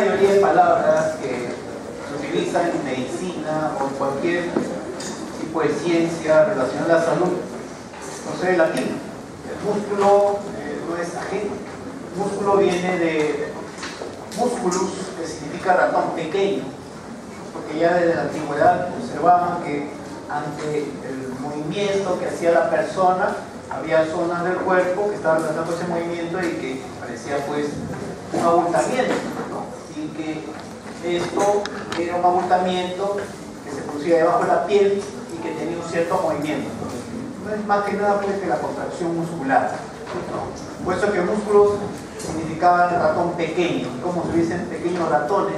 mayoría de palabras que se utilizan en medicina o en cualquier tipo de ciencia relacionada a la salud procede del latín. El músculo no es ajeno. El músculo viene de musculus, que significa ratón pequeño, porque ya desde la antigüedad observaban que ante el movimiento que hacía la persona había zonas del cuerpo que estaban realizando ese movimiento y que parecía pues un abultamiento, ¿no? Y que esto era un abultamiento que se producía debajo de la piel y que tenía un cierto movimiento. No es más que nada pues que la contracción muscular, ¿no? Por eso que músculos significaban ratón pequeño, como si hubiesen pequeños ratones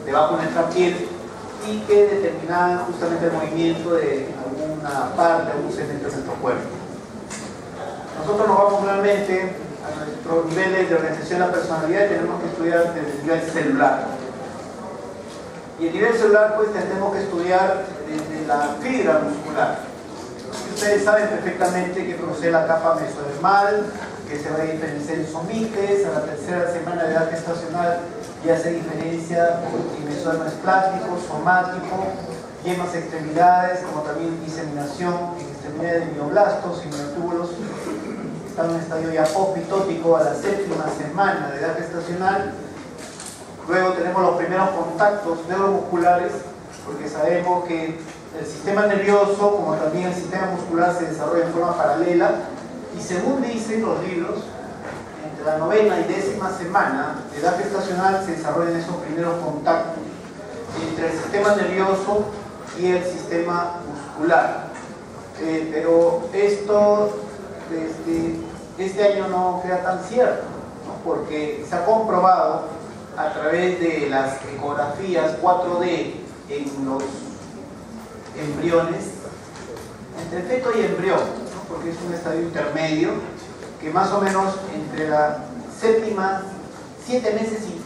debajo de nuestra piel y que determinaban justamente el movimiento de alguna parte, algún segmento de nuestro cuerpo. Nosotros nos vamos realmente a nuestros niveles de organización de la personalidad y tenemos que estudiar desde el nivel celular. Y el nivel celular pues tendremos que estudiar desde la fibra muscular. Ustedes saben perfectamente que procede la capa mesodermal, que se va a diferenciar en somites, a la tercera semana de edad gestacional ya se diferencia en mesodermo esplástico, somático, yemas extremidades, como también diseminación en extremidades de mioblastos y miotúbulos. Está en un estadio ya postmitótico a la séptima semana de edad gestacional. Luego tenemos los primeros contactos neuromusculares, porque sabemos que el sistema nervioso, como también el sistema muscular, se desarrolla en forma paralela, y según dicen los libros, entre la novena y décima semana de edad gestacional se desarrollan esos primeros contactos entre el sistema nervioso y el sistema muscular. Pero esto este año no queda tan cierto, ¿no? Porque se ha comprobado a través de las ecografías 4D en los embriones, entre feto y embrión, ¿no? Porque es un estadio intermedio, que más o menos entre la séptima, 7 meses y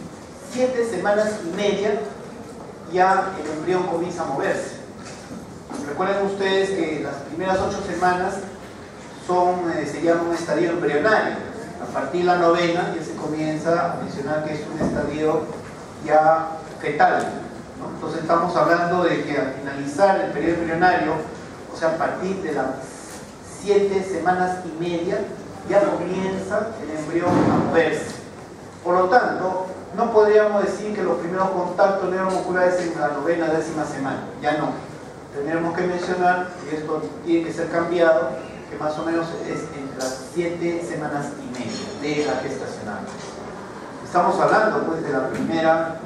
7 semanas y media, ya el embrión comienza a moverse. Recuerden ustedes que las primeras 8 semanas se llama un estadio embrionario. A partir de la novena ya se comienza a mencionar que es un estadio ya fetal, ¿no? Entonces estamos hablando de que al finalizar el periodo embrionario, o sea, a partir de las 7 semanas y media, ya comienza el embrión a moverse. Por lo tanto, no podríamos decir que los primeros contactos neuromusculares en la novena, décima semana, ya no. Tendríamos que mencionar, y esto tiene que ser cambiado, que más o menos es entre las 7 semanas y media de la gestacional. Estamos hablando pues de la primera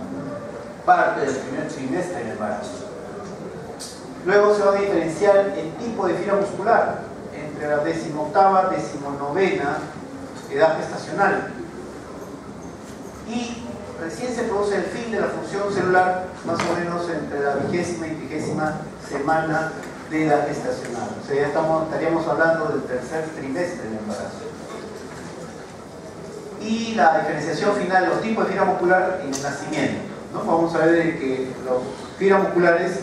parte del primer trimestre del embarazo. Luego se va a diferenciar el tipo de fibra muscular entre la 18ª, 19ª edad gestacional. Y recién se produce el fin de la función celular más o menos entre la 20ª y 30ª semana de edad gestacional. O sea, ya estaríamos hablando del tercer trimestre del embarazo. Y la diferenciación final de los tipos de fibra muscular en el nacimiento, ¿no? Vamos a ver que los fibras musculares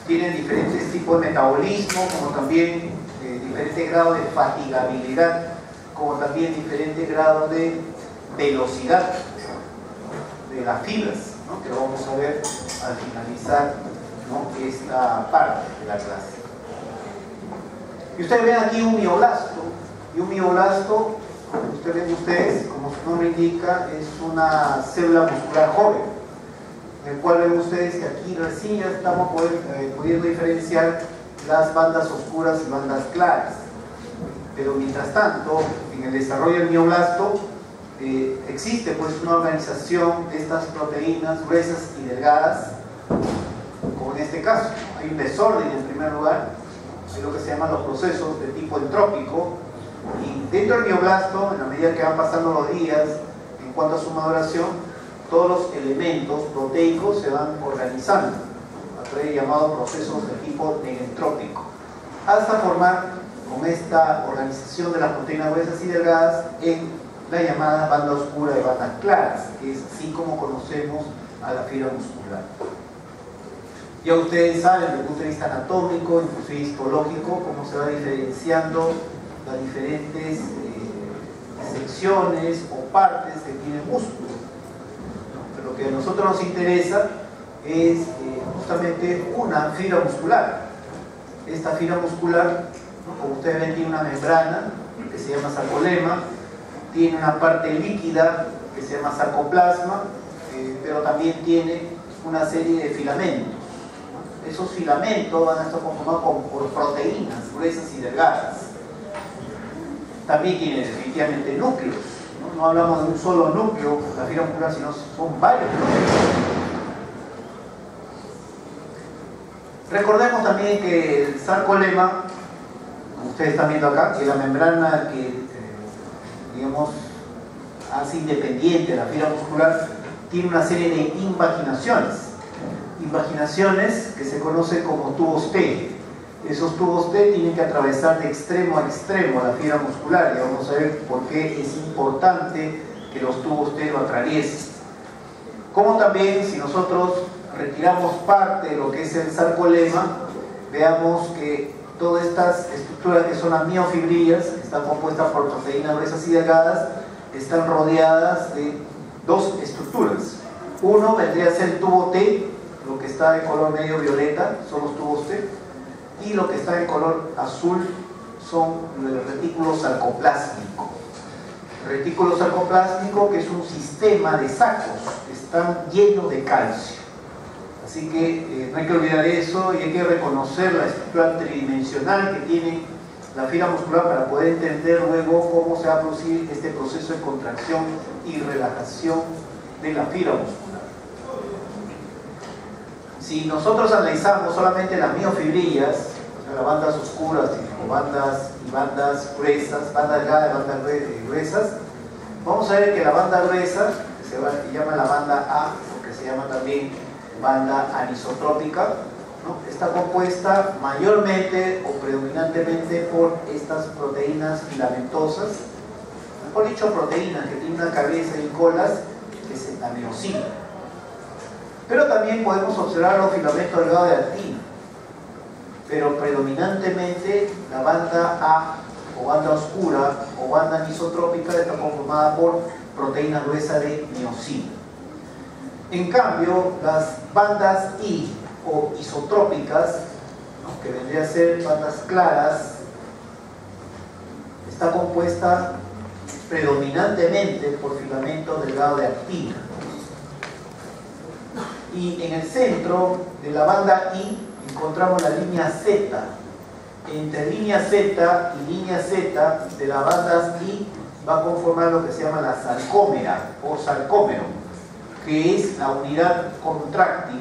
tienen diferentes tipos de metabolismo, como también diferentes grados de fatigabilidad, como también diferentes grados de velocidad de las fibras, ¿no? Que lo vamos a ver al finalizar, ¿no? Esta parte de la clase. Y ustedes ven aquí un mioblasto, y un mioblasto, como ustedes, como su nombre indica, es una célula muscular joven, en el cual ven ustedes que aquí recién ya estamos pudiendo diferenciar las bandas oscuras y bandas claras. Pero mientras tanto, en el desarrollo del mioblasto, existe pues una organización de estas proteínas gruesas y delgadas, como en este caso. Hay un desorden en primer lugar, hay lo que se llaman los procesos de tipo entrópico, y dentro del mioblasto, en la medida que van pasando los días, en cuanto a su maduración, todos los elementos proteicos se van organizando a través de llamados procesos de tipo negentrópico, hasta formar con esta organización de las proteínas gruesas y delgadas en la llamada banda oscura y bandas claras, que es así como conocemos a la fibra muscular. Ya ustedes saben, desde el punto de vista anatómico, inclusive histológico, cómo se va diferenciando las diferentes secciones o partes que tiene el músculo. Pero Lo que a nosotros nos interesa es justamente una fibra muscular. Esta fibra muscular, ¿no?, como ustedes ven, tiene una membrana que se llama sarcolema, tiene una parte líquida que se llama sarcoplasma, pero también tiene una serie de filamentos, ¿no? Esos filamentos van a estar conformados por proteínas gruesas y delgadas. También tiene definitivamente núcleos, ¿no? No hablamos de un solo núcleo, la fibra muscular, sino son varios núcleos. Recordemos también que el sarcolema, como ustedes están viendo acá, que la membrana que digamos hace independiente la fibra muscular, tiene una serie de invaginaciones que se conocen como tubos T. Esos tubos T tienen que atravesar de extremo a extremo la fibra muscular, y vamos a ver por qué es importante que los tubos T lo atraviesen. Como también, si nosotros retiramos parte de lo que es el sarcolema, veamos que todas estas estructuras que son las miofibrillas, que están compuestas por proteínas gruesas y delgadas, están rodeadas de dos estructuras. Uno vendría a ser el tubo T, lo que está de color medio violeta son los tubos T, y lo que está de color azul son el retículo sarcoplásmico. El retículo sarcoplásmico, que es un sistema de sacos que están llenos de calcio. Así que no hay que olvidar eso, y hay que reconocer la estructura tridimensional que tiene la fibra muscular para poder entender luego cómo se va a producir este proceso de contracción y relajación de la fibra muscular. Si nosotros analizamos solamente las miofibrillas, o sea, las bandas oscuras y bandas gruesas, bandas delgadas y bandas gruesas, vamos a ver que la banda gruesa, que se llama la banda A, o que se llama también banda anisotrópica, ¿no?, está compuesta mayormente o predominantemente por estas proteínas filamentosas, mejor dicho, proteínas que tienen una cabeza y colas, que es la miosina. Pero también podemos observar los filamentos delgados de actina, pero predominantemente la banda A o banda oscura o banda anisotrópica está conformada por proteínas gruesas de miosina. En cambio, las bandas I o isotrópicas, ¿no?, que vendrían a ser bandas claras, está compuesta predominantemente por filamentos delgados de actina. Y en el centro de la banda I encontramos la línea Z. Entre línea Z y línea Z de las bandas I va a conformar lo que se llama la sarcómera o sarcómero, que es la unidad contráctil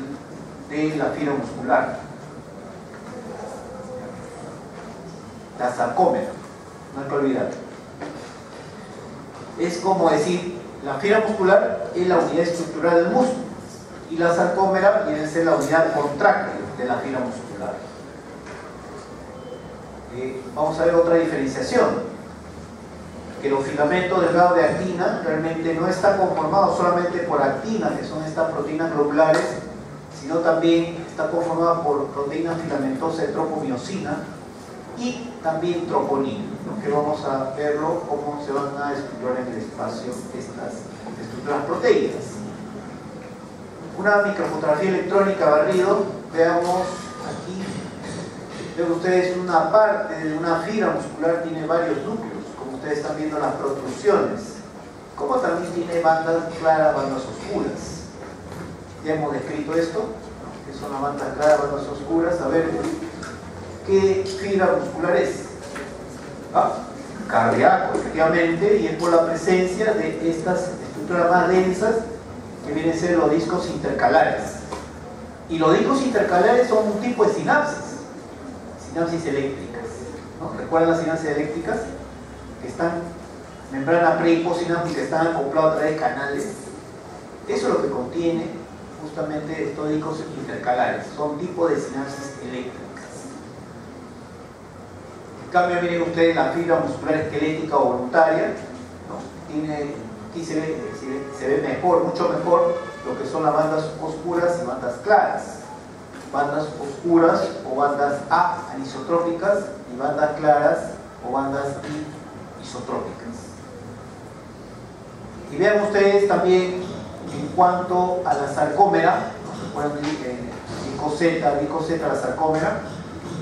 de la fibra muscular. La sarcómera, no hay que olvidar. Es como decir, la fibra muscular es la unidad estructural del músculo, y la sarcómera viene a ser la unidad contráctil de la fibra muscular. Vamos a ver otra diferenciación, que los filamentos delgados de actina realmente no están conformados solamente por actina, que son estas proteínas globulares, sino también está conformada por proteínas filamentosas de tropomiosina y también troponina, ¿no?, que vamos a verlo cómo se van a estructurar en el espacio estas estructuras proteicas. Una microfotografía electrónica barrido, veamos aquí, ven ustedes una parte de una fibra muscular tiene varios núcleos, como ustedes están viendo las protrusiones, como también tiene bandas claras, bandas oscuras. Ya hemos descrito esto, ¿no?, que son las bandas claras, bandas oscuras. A ver, ¿qué fibra muscular es? Cardíaco, efectivamente, y es por la presencia de estas estructuras más densas, que vienen a ser los discos intercalares. Y los discos intercalares son un tipo de sinapsis eléctricas, ¿no? ¿Recuerdan las sinapsis eléctricas? Que están, membrana pre y postsináptica, están acoplados a través de canales. Eso es lo que contiene justamente estos discos intercalares, son tipos de sinapsis eléctricas. En cambio, miren ustedes la fibra muscular esquelética o voluntaria, ¿no? Tiene, aquí se ve mejor, mucho mejor, lo que son las bandas oscuras y bandas claras. Bandas oscuras o bandas A anisotrópicas y bandas claras o bandas I isotrópicas. Y vean ustedes también en cuanto a la sarcómera, recuerden licoseta, la sarcómera,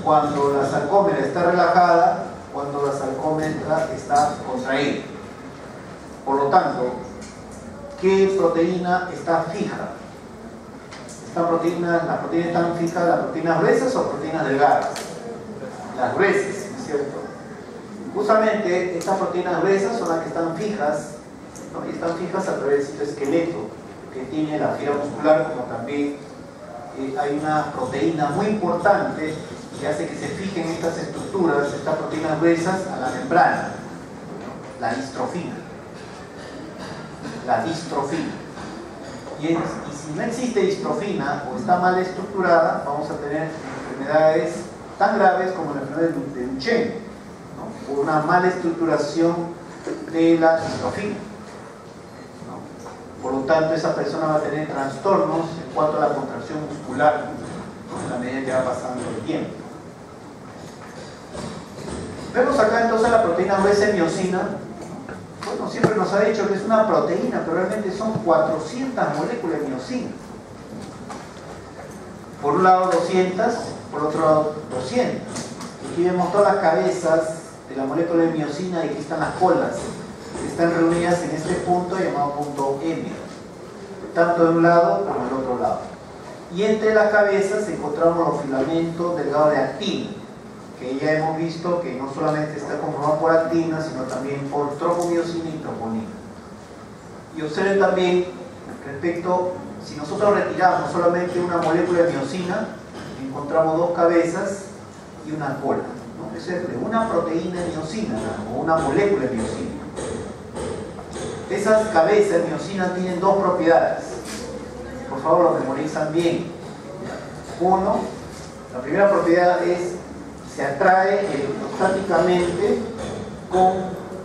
cuando la sarcómera está relajada, cuando la sarcómera está contraída. Por lo tanto, ¿qué proteína está fija? ¿Las proteínas están fijas, las proteínas gruesas o proteínas delgadas? Las gruesas, ¿no es cierto? Justamente estas proteínas gruesas son las que están fijas, ¿no? Y están fijas a través del citoesqueleto que tiene la fibra muscular, como también hay una proteína muy importante que hace que se fijen estas estructuras, estas proteínas gruesas, a la membrana, ¿no? La distrofina. Y si no existe distrofina o está mal estructurada, vamos a tener enfermedades tan graves como la enfermedad de Duchenne, ¿no? Por una mala estructuración de la distrofina, ¿no? Por lo tanto, esa persona va a tener trastornos en cuanto a la contracción muscular, ¿no? En la medida que va pasando el tiempo. Vemos acá entonces la proteína gruesa miosina. Bueno, siempre nos ha dicho que es una proteína, pero realmente son 400 moléculas de miosina. Por un lado 200, por otro lado 200. Aquí vemos todas las cabezas de la molécula de miosina y aquí están las colas, que están reunidas en este punto llamado punto M, tanto de un lado como del otro lado. Y entre las cabezas encontramos los filamentos delgados de actina, que ya hemos visto que no solamente está conformado por actina, sino también por tropomiosina y troponina. Y observen también, respecto, si nosotros retiramos solamente una molécula de miosina, encontramos dos cabezas y una cola, ¿no? Es decir, una proteína de miosina o una molécula de miosina. Esas cabezas de miosina tienen dos propiedades. Por favor, lo memorizan bien. Uno, la primera propiedad es se atrae electrostáticamente con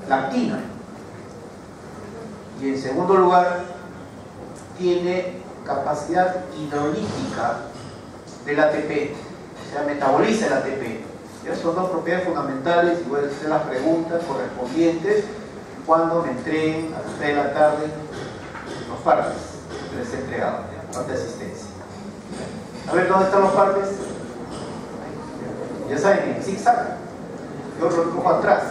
la actina. Y en segundo lugar, tiene capacidad hidrolítica del ATP, o sea, metaboliza el ATP. Esas son dos propiedades fundamentales y voy a hacer las preguntas correspondientes cuando me entreguen a las 3 de la tarde los partes que les he entregado, parte de asistencia. A ver, ¿dónde están los partes? Ya saben, en zigzag. Yo lo recojo atrás.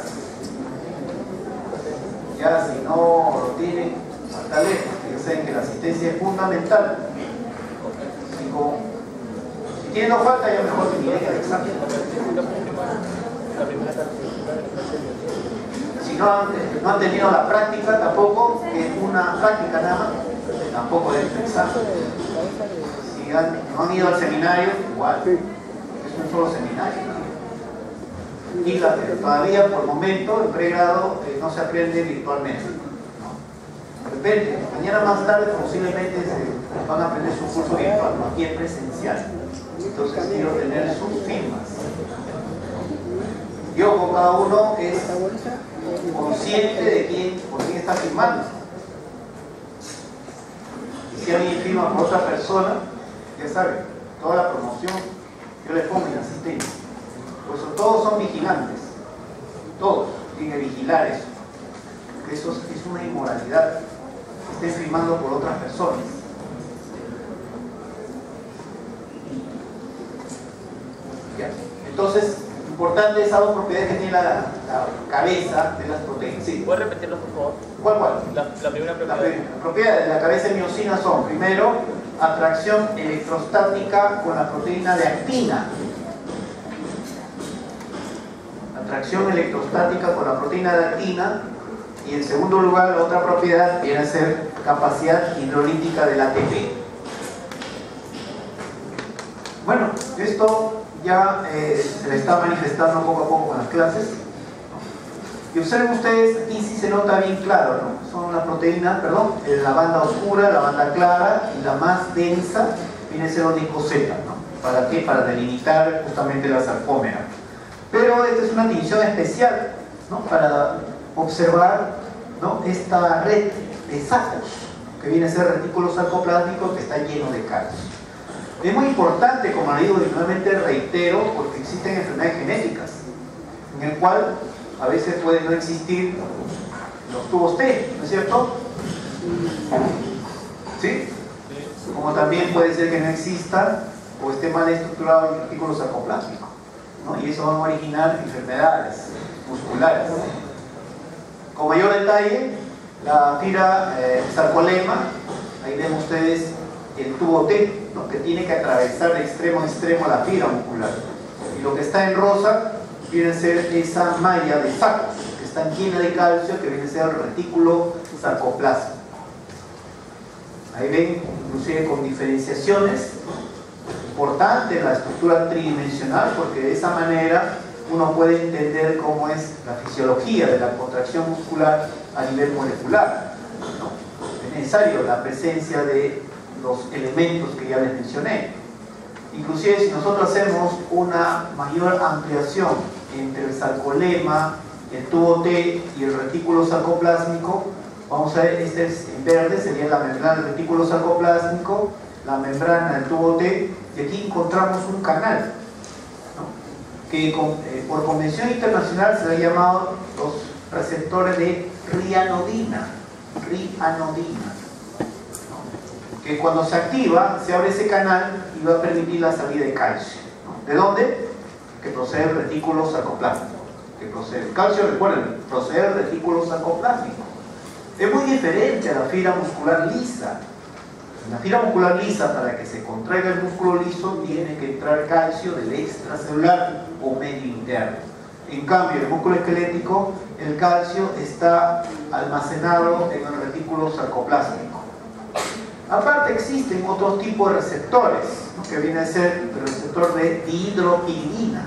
Ya si no lo tienen, hasta lejos. Ya saben que la asistencia es fundamental. Si tienen dos faltas, ya mejor que miren el examen. Si no han tenido la práctica tampoco, que es una práctica nada más, tampoco deben pensar. Si no han ido al seminario, igual. Es un solo seminario. Y todavía por el momento el pregrado no se aprende virtualmente, ¿no? De repente, mañana más tarde posiblemente se van a aprender su curso virtual, no aquí en presencial. Entonces quiero tener sus firmas. Y ojo, cada uno es consciente de por quién está firmando. Y si alguien firma por otra persona, ya saben, toda la promoción yo le pongo en asistencia. Por eso todos son vigilantes, todos tienen que vigilar eso, porque eso es una inmoralidad, que estén firmando por otras personas. ¿Ya? Entonces, importante esas dos propiedades que tiene la cabeza de las proteínas. ¿Sí? ¿Puedes repetirlos, por favor? ¿Cuál? La primera propiedad. Las propiedades de la cabeza de miosina son, primero, atracción electrostática con la proteína de actina. Atracción electrostática con la proteína de actina. Y en segundo lugar, la otra propiedad viene a ser capacidad hidrolítica del ATP. Bueno, esto ya se le está manifestando poco a poco con las clases, ¿no? Y observen ustedes, aquí sí se nota bien claro, ¿no? Son las proteínas, perdón, la banda oscura, la banda clara y la más densa viene a ser oligoseta, ¿no? ¿Para qué? Para delimitar justamente la sarcómera. Pero esta es una división especial, ¿no? Para observar, ¿no? Esta red de sacos, que viene a ser retículo sarcoplásmico que está lleno de calcio. Es muy importante, como le digo y nuevamente reitero, porque existen enfermedades genéticas, en el cual a veces pueden no existir los tubos T, ¿no es cierto? ¿Sí? Como también puede ser que no exista o esté mal estructurado el retículo sarcoplástico, ¿no? Y eso va a originar enfermedades musculares. Con mayor detalle, la fibra sarcolema, ahí ven ustedes el tubo T, ¿no? Que tiene que atravesar de extremo a extremo la fibra muscular. Y lo que está en rosa viene a ser esa malla de sacos, que está llena de calcio, que viene a ser el retículo sarcoplástico. Ahí ven, inclusive con diferenciaciones importantes la estructura tridimensional, porque de esa manera uno puede entender cómo es la fisiología de la contracción muscular a nivel molecular, ¿no? Es necesario la presencia de los elementos que ya les mencioné. Inclusive si nosotros hacemos una mayor ampliación entre el sarcolema, el tubo T y el retículo sarcoplásmico, vamos a ver, este es en verde, sería la membrana del retículo sarcoplásmico, la membrana del tubo T, y aquí encontramos un canal, ¿no? Que por convención internacional se le ha llamado los receptores de rianodina, ¿no? Que cuando se activa, se abre ese canal y va a permitir la salida de calcio, ¿no? ¿De dónde? Que procede del retículo sarcoplásmico. Que procede el calcio, recuerden, procede del retículo sarcoplásmico. Es muy diferente a la fibra muscular lisa. En la fibra muscular lisa, para que se contraiga el músculo liso, tiene que entrar calcio del extracelular o medio interno. En cambio, en el músculo esquelético, el calcio está almacenado en el retículo sarcoplásmico. Aparte, existen otros tipos de receptores, ¿no? Que viene a ser el receptor de dihidropirina,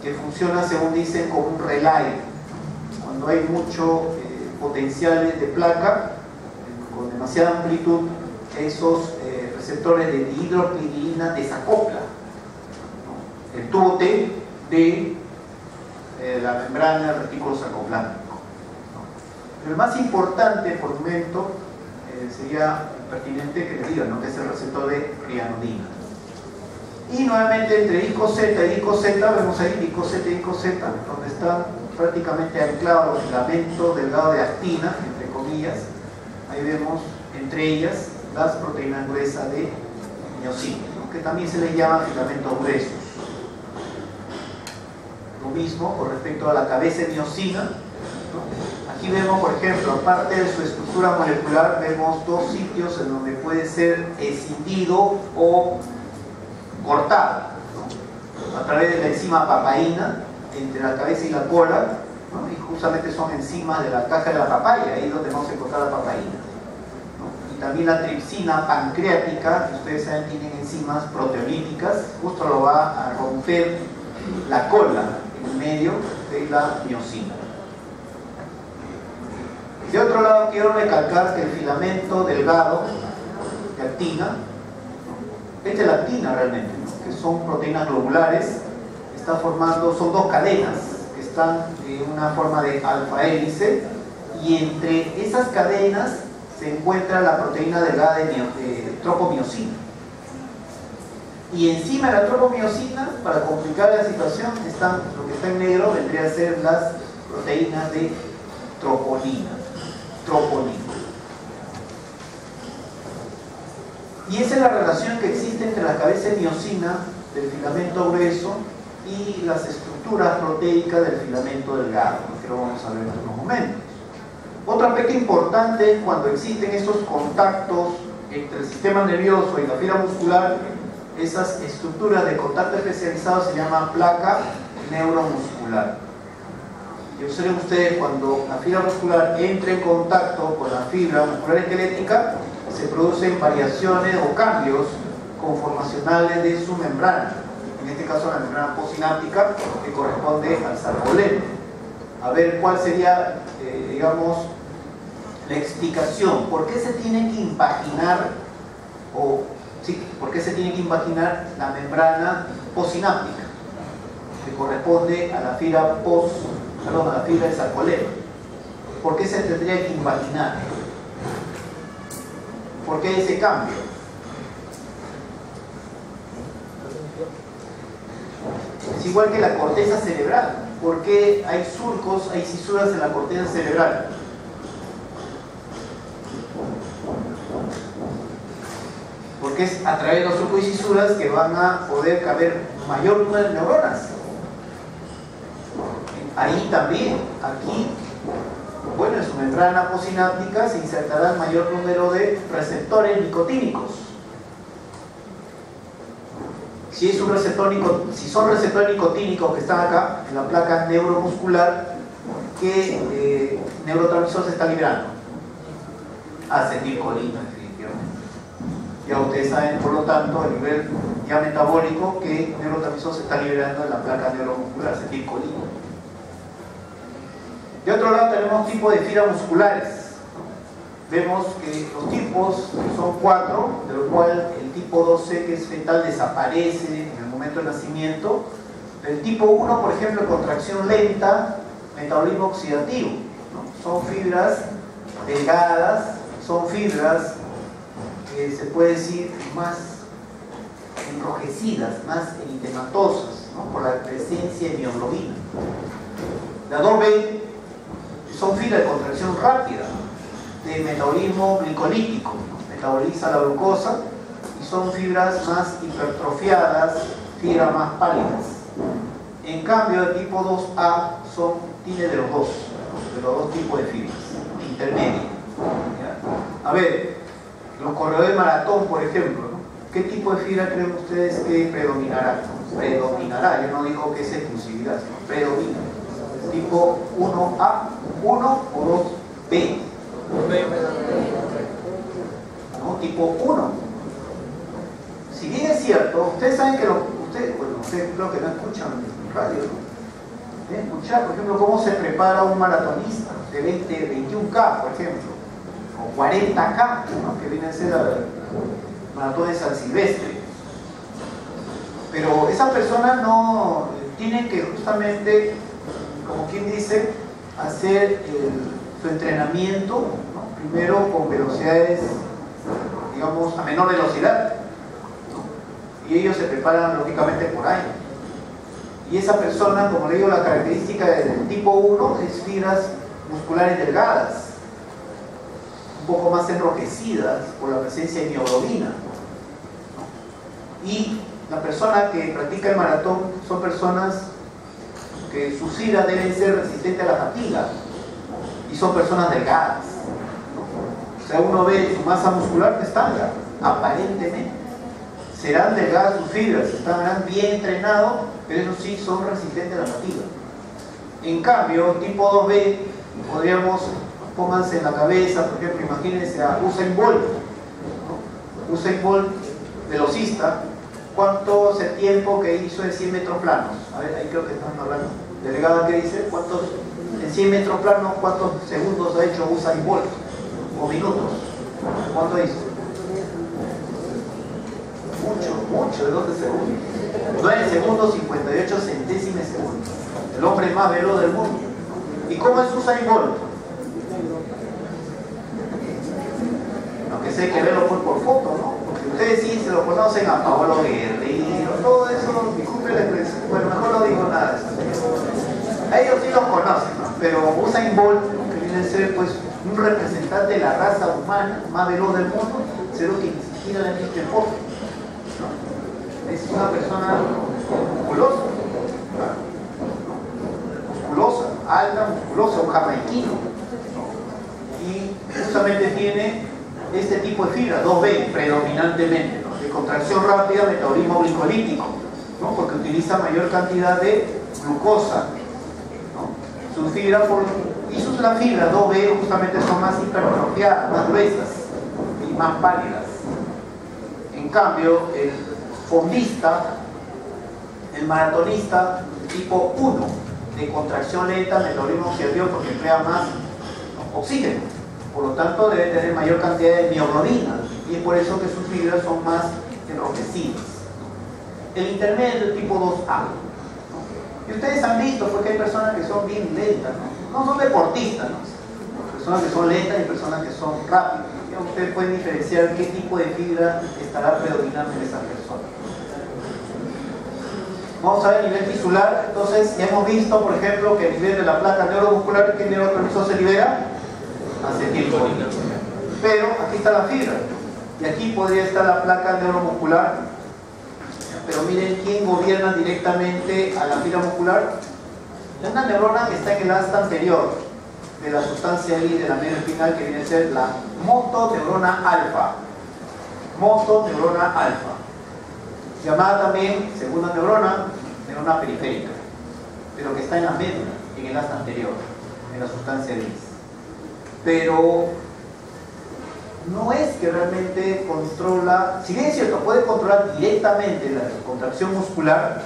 que funciona, según dicen, como un relay. Cuando hay mucho potenciales de placa con demasiada amplitud, esos receptores de dihidropirina desacoplan, ¿no? El tubo T de la membrana del retículo sarcoplásmico, ¿no? Pero el más importante por el momento sería pertinente que les diga, ¿no? Que es el receptor de rianodina. Y nuevamente entre disco Z y disco Z, vemos ahí disco Z y disco Z, donde están prácticamente anclados los filamentos delgados de actina, entre comillas. Ahí vemos entre ellas las proteínas gruesas de miosina, ¿no? Que también se les llama filamentos gruesos. Lo mismo con respecto a la cabeza de miosina, ¿no? Aquí vemos, por ejemplo, aparte de su estructura molecular, vemos dos sitios en donde puede ser escindido o cortado, ¿no? A través de la enzima papaína entre la cabeza y la cola, ¿no? Y justamente son enzimas de la caja de la papaya, ahí es donde vamos a encontrar la papaína, ¿no? Y también la tripsina pancreática, que ustedes saben tienen enzimas proteolíticas, justo lo va a romper la cola en medio de la miosina. De otro lado, quiero recalcar que el filamento delgado de actina, ¿no? Esta es la actina realmente, ¿no? Que son proteínas globulares, está formando, son dos cadenas que están en una forma de alfa hélice, y entre esas cadenas se encuentra la proteína delgada de tropomiosina. Y encima de la tropomiosina, para complicar la situación, lo que está en negro vendría a ser las proteínas de troponina. Y esa es la relación que existe entre la cabeza de miosina del filamento grueso y las estructuras proteicas del filamento delgado, que lo vamos a ver en unos momentos. Otro aspecto importante es cuando existen estos contactos entre el sistema nervioso y la fibra muscular, esas estructuras de contacto especializado se llaman placa neuromuscular. Y observen ustedes, cuando la fibra muscular entra en contacto con la fibra muscular esquelética, se producen variaciones o cambios conformacionales de su membrana. En este caso la membrana postsináptica, que corresponde al sarcolema. A ver cuál sería, digamos, la explicación. ¿Por qué se tiene que impaginar, por qué se tiene que impaginar la membrana postsináptica, que corresponde a la fibra a la fibra del sarcolema? ¿Por qué se tendría que impaginar? ¿Por qué ese cambio? Es igual que la corteza cerebral. ¿Por qué hay surcos, hay cisuras en la corteza cerebral? porque es a través de los surcos y fisuras que van a poder caber mayor número de neuronas. Ahí también, aquí, bueno, en su membrana postsináptica se insertará el mayor número de receptores nicotínicos. Si son receptores nicotínicos que están acá, en la placa neuromuscular, ¿qué neurotransmisor se está liberando? Acetilcolina, definitivamente. Ya ustedes saben, por lo tanto, a nivel ya metabólico, ¿qué neurotransmisor se está liberando en la placa neuromuscular? Acetilcolina. De otro lado tenemos tipos de fibras musculares. Vemos que los tipos son 4, de lo cual el tipo 2C, que es fetal, desaparece en el momento del nacimiento. El tipo 1, por ejemplo, contracción lenta, metabolismo oxidativo, ¿no? Son fibras delgadas, son fibras que se puede decir más enrojecidas, más eritematosas, ¿no? Por la presencia de mioglobina. La 2B son fibras de contracción rápida, de metabolismo glicolítico, ¿no? Metaboliza la glucosa, y son fibras más hipertrofiadas, fibras más pálidas. En cambio, el tipo 2A tiene de los dos tipos de fibras, ¿no? Intermedia. ¿Ya? A ver, los corredores de maratón, por ejemplo, ¿no? ¿Qué tipo de fibra creen ustedes que predominará? Predominará, yo no digo que es exclusividad, sino predomina. Tipo 1A, 1 o 2B. ¿No? Tipo 1. Si bien es cierto, ustedes saben que ustedes creo que no escuchan radio, ¿no? Deben escuchar, por ejemplo, cómo se prepara un maratonista de 21K, por ejemplo, o 40K, ¿no? Que viene a ser el maratón de San Silvestre. Pero esas personas no tienen que justamente, como quien dice, hacer su entrenamiento, ¿no? Primero con velocidades, digamos, a menor velocidad, ¿no? Y ellos se preparan lógicamente por año. Y esa persona, como le digo, la característica del tipo 1 es fibras musculares delgadas, un poco más enrojecidas por la presencia de mioglobina, ¿no? Y la persona que practica el maratón son personas que sus fibras deben ser resistentes a la fatiga, y son personas delgadas, ¿no? O sea, uno ve su masa muscular estándar, aparentemente serán delgadas sus fibras, estarán bien entrenados, pero eso sí, son resistentes a la fatiga. En cambio, tipo 2B, podríamos, pónganse en la cabeza, por ejemplo, imagínense a Usain Bolt, ¿no? Usain Bolt, velocista. ¿Cuánto es el tiempo que hizo en 100 metros planos? A ver, ahí creo que están hablando. Delegada, ¿qué dice? ¿Cuántos, en 100 metros planos, cuántos segundos ha hecho Usain Bolt? ¿O minutos? ¿Cuánto hizo? Mucho, ¿de 12 segundos? 9 segundos, 58 centésimas de segundo. El hombre más veloz del mundo. ¿Y cómo es Usain Bolt? Aunque sé que verlo por foto, ¿no? Porque ustedes sí se lo conocen a Paolo Guerrero, todo eso, disculpen la expresión, bueno, mejor no digo nada de eso. A ellos sí los conocen, ¿no? Pero Usain Bolt, que viene a ser pues un representante de la raza humana más veloz del mundo, se ve que ni siquiera le han hecho enfoque, ¿no? Es una persona musculosa, alta, musculosa, un jamaiquino, ¿no? Y justamente tiene este tipo de fibra, 2B predominantemente, ¿no? De contracción rápida, metabolismo glicolítico, ¿no? Porque utiliza mayor cantidad de glucosa, ¿no? Sus fibras, las fibras 2B justamente son más hipertrofiadas, más gruesas y más pálidas. En cambio, el fondista, el maratonista tipo 1, de contracción lenta, metabolismo oxidativo, porque emplea más oxígeno, por lo tanto debe tener mayor cantidad de mioglobina, y es por eso que sus fibras son más enrojecidas. El intermedio es el tipo 2A, ¿no? Y ustedes han visto porque hay personas que son bien lentas, no son deportistas, ¿no? Personas que son lentas y personas que son rápidas. Ustedes pueden diferenciar qué tipo de fibra estará predominando en esa persona. Vamos a ver el nivel tisular. Entonces ya hemos visto, por ejemplo, que a nivel de la placa neuromuscular, ¿qué neurotransmisor se libera? Acetilcolina. Pero aquí está la fibra. Y aquí podría estar la placa neuromuscular, pero miren quién gobierna directamente a la fibra muscular. Una neurona que está en el asta anterior de la sustancia gris de la médula espinal, que viene a ser la motoneurona alfa. Motoneurona alfa. Llamada también segunda neurona periférica, pero que está en la médula, en el asta anterior, en la sustancia gris. Pero no es que realmente controla, si bien es cierto, puede controlar directamente la contracción muscular,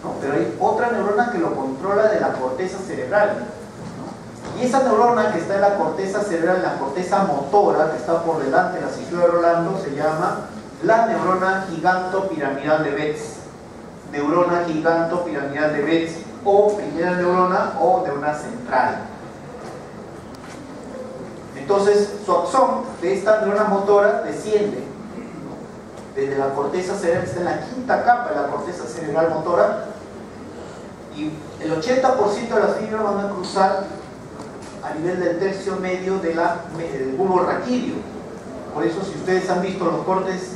¿no? Pero hay otra neurona que lo controla de la corteza cerebral, ¿no? Y esa neurona que está en la corteza cerebral, en la corteza motora, que está por delante de la cintura de Rolando, se llama la neurona gigantopiramidal de Betz. Neurona gigantopiramidal de Betz, o primera neurona o neurona central. Entonces, su axón de esta neurona motora desciende, ¿no?, desde la corteza cerebral, está en la quinta capa de la corteza cerebral motora, y el 80% de las fibras van a cruzar a nivel del tercio medio del bulbo raquídeo. Por eso, si ustedes han visto los cortes,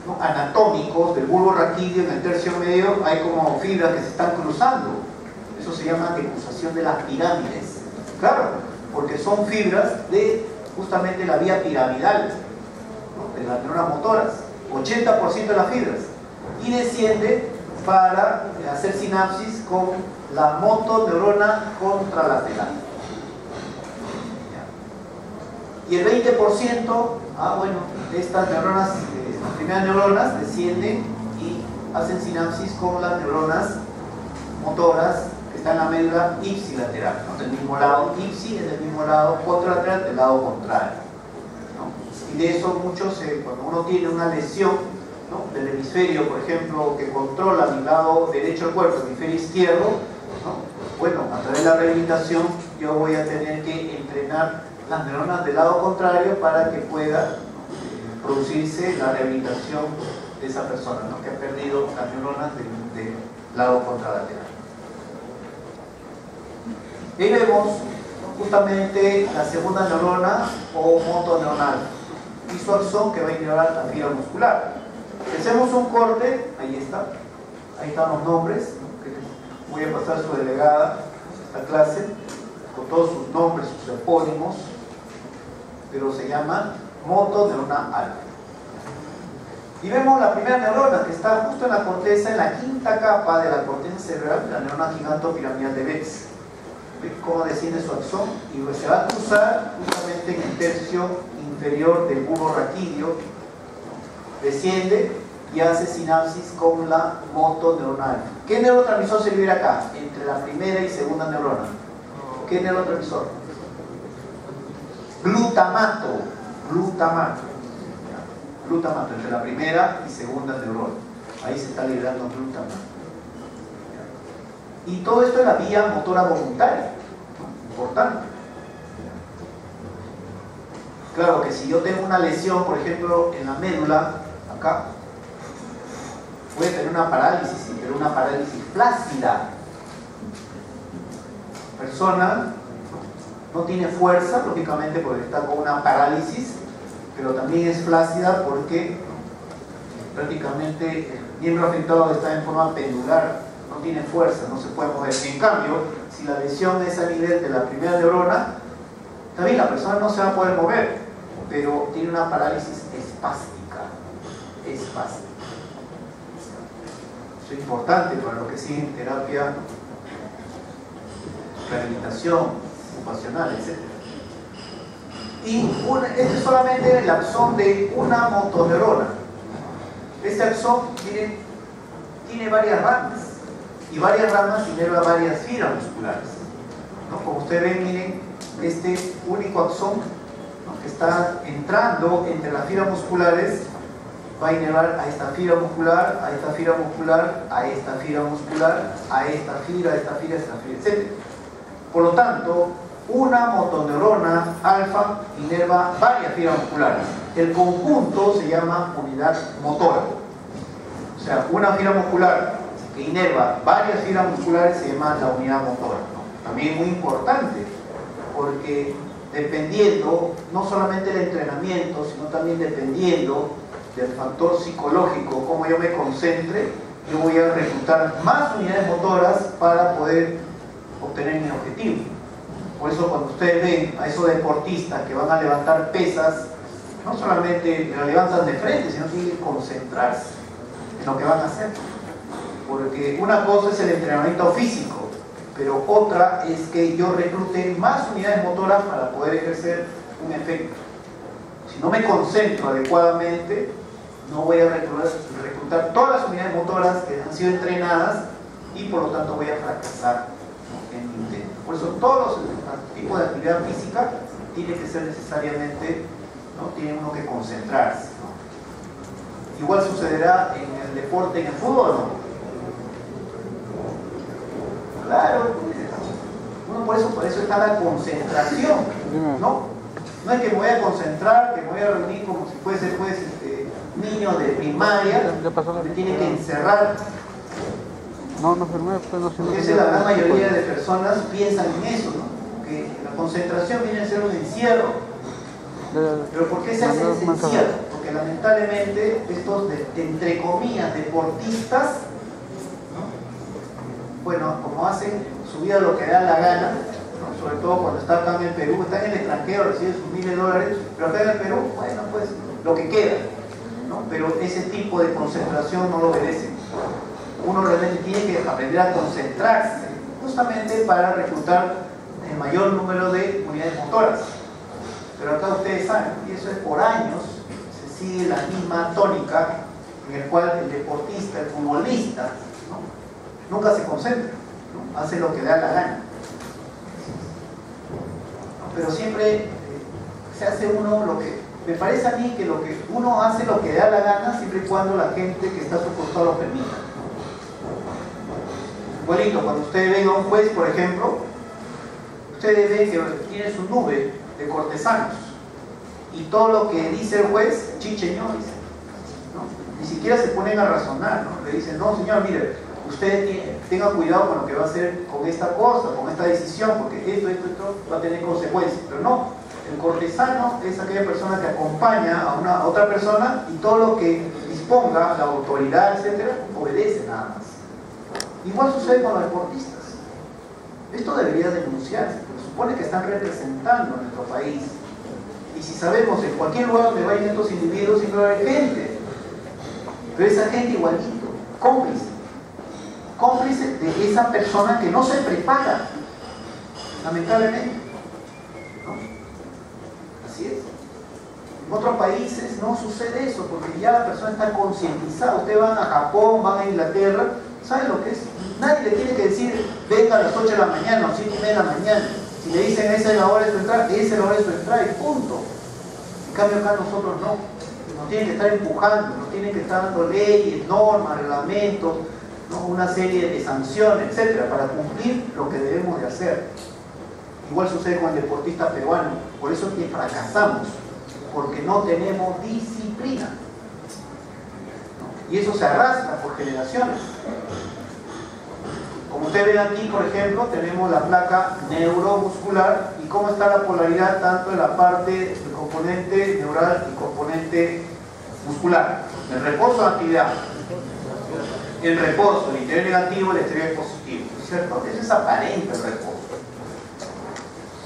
¿no?, anatómicos del bulbo raquídeo en el tercio medio, hay como fibras que se están cruzando. Eso se llama decruzación de las pirámides. Claro, porque son fibras de justamente la vía piramidal, ¿no?, de las neuronas motoras, 80% de las fibras, y desciende para hacer sinapsis con la motoneurona contralateral. Y el 20%, de estas neuronas, las primeras neuronas, descienden y hacen sinapsis con las neuronas motoras que están en la médula ipsilateral, ¿no?, del mismo lado. Ipsi es del mismo lado, contralateral del lado contrario, ¿no? Y de eso muchos, cuando uno tiene una lesión, ¿no?, del hemisferio, por ejemplo, que controla mi lado derecho del cuerpo, el hemisferio izquierdo, ¿no?, bueno, a través de la rehabilitación yo voy a tener que entrenar las neuronas del lado contrario para que pueda producirse la rehabilitación de esa persona, ¿no?, que ha perdido las neuronas del lado contralateral. Y vemos justamente la segunda neurona o motoneuronal y su axón que va a ignorar la fibra muscular. Hacemos un corte, ahí están los nombres, ¿no?, que voy a pasar su delegada esta clase con todos sus nombres, sus epónimos, pero se llama motoneurona alfa. Y vemos la primera neurona que está justo en la corteza, en la quinta capa de la corteza cerebral, la neurona gigantopiramidal de Betz. ¿Ven cómo desciende su axón? Y se va a cruzar justamente en el tercio inferior del bulbo raquídeo, ¿no?, desciende y hace sinapsis con la motoneurona alfa. ¿Qué neurotransmisor se libera acá? Entre la primera y segunda neurona. ¿Qué neurotransmisor? Glutamato. Glutamato entre la primera y segunda neurona. Ahí se está liberando glutamato. Y todo esto es la vía motora voluntaria, ¿no?, importante. Claro que si yo tengo una lesión, por ejemplo, en la médula, acá, puede tener una parálisis, pero una parálisis flácida. La persona no tiene fuerza, lógicamente, porque está con una parálisis, pero también es flácida porque prácticamente el miembro afectado está en forma pendular, no tiene fuerza, no se puede mover. En cambio, si la lesión es a nivel de la primera neurona, también la persona no se va a poder mover, pero tiene una parálisis espástica. Eso es importante para lo que sigue en terapia, rehabilitación ocupacional, etc. Y este es solamente el axón de una motoneurona. Este axón, miren, tiene varias ramas, y varias ramas inerva varias fibras musculares, ¿no? Como ustedes ven, miren, este único axón, ¿no?, que está entrando entre las fibras musculares, va a inervar a esta fibra muscular, a esta fibra muscular, a esta fibra muscular, a esta fibra, etc. Por lo tanto, una motoneurona alfa inerva varias fibras musculares. El conjunto se llama unidad motora. O sea, una fibra muscular que inerva varias fibras musculares se llama la unidad motora, ¿no? También es muy importante, porque dependiendo, no solamente del entrenamiento, sino también dependiendo del factor psicológico, cómo yo me concentre, yo voy a reclutar más unidades motoras para poder obtener mi objetivo. Por eso cuando ustedes ven a esos deportistas que van a levantar pesas, no solamente lo levantan de frente, sino tienen que concentrarse en lo que van a hacer. Porque una cosa es el entrenamiento físico, pero otra es que yo reclute más unidades motoras para poder ejercer un efecto. Si no me concentro adecuadamente, no voy a reclutar todas las unidades motoras que han sido entrenadas y por lo tanto voy a fracasar en mi intento. Por eso todos los tipos de actividad física tiene que ser necesariamente, ¿no? Tiene uno que concentrarse, ¿no? Igual sucederá en el deporte, en el fútbol, ¿no? Claro, uno por eso está la concentración, ¿no? No es que me voy a concentrar, que me voy a reunir como si fuese pues niños de primaria, me tienen que encerrar. No firmé, pues no firmé. Porque la gran mayoría de personas piensan en eso, ¿no? Que la concentración viene a ser un encierro. Pero ¿por qué se hace ese encierro? Porque lamentablemente estos, entre comillas, deportistas, ¿no? Bueno, como hacen su vida lo que da la gana, ¿no? Sobre todo cuando está acá en el Perú, está en el extranjero, recibe sus miles de dólares, pero acá en el Perú, bueno, pues lo que queda, ¿no? Pero ese tipo de concentración no lo obedece. Uno realmente tiene que aprender a concentrarse justamente para reclutar el mayor número de unidades motoras. Pero acá ustedes saben, y eso es por años, se sigue la misma tónica en el cual el deportista, el futbolista, ¿no? Nunca se concentra, ¿no? Hace lo que le da la gana. Pero siempre se hace uno lo que... Me parece a mí que uno hace lo que le da la gana siempre y cuando la gente que está a su costado lo permita. Igualito, cuando ustedes ven a un juez, por ejemplo, ustedes ven que tiene su nube de cortesanos y todo lo que dice el juez, chicheño, dice, ¿no? Ni siquiera se ponen a razonar, ¿no? Le dicen, no señor, mire, usted tenga cuidado con lo que va a hacer con esta cosa, con esta decisión, porque esto va a tener consecuencias. Pero no, el cortesano es aquella persona que acompaña a otra persona y todo lo que disponga la autoridad, etcétera, obedece nada más. Igual sucede con los deportistas. Esto debería denunciarse, porque supone que están representando a nuestro país. Y si sabemos en cualquier lugar donde vayan estos individuos, siempre va a haber gente. Pero esa gente igualito, cómplice de esa persona que no se prepara, lamentablemente, ¿no? Así es. En otros países no sucede eso, porque ya la persona está concientizada. Ustedes van a Japón, van a Inglaterra, ¿saben lo que es? Nadie le tiene que decir, venga a las 8 de la mañana o 7:30 de la mañana. Si le dicen, esa es la hora de su entrada, esa es la hora de su entrada y punto. En cambio acá nosotros no. Nos tienen que estar empujando, nos tienen que estar dando leyes, normas, reglamentos, ¿no? Una serie de sanciones, etcétera, para cumplir lo que debemos de hacer. Igual sucede con el deportista peruano. Por eso es que fracasamos, porque no tenemos disciplina, ¿no? Y eso se arrastra por generaciones. Como ustedes ven aquí, por ejemplo, tenemos la placa neuromuscular y cómo está la polaridad tanto en la parte del componente neural y componente muscular. El reposo de actividad. El reposo, el interior negativo, el exterior positivo, ¿cierto? Eso es aparente el reposo.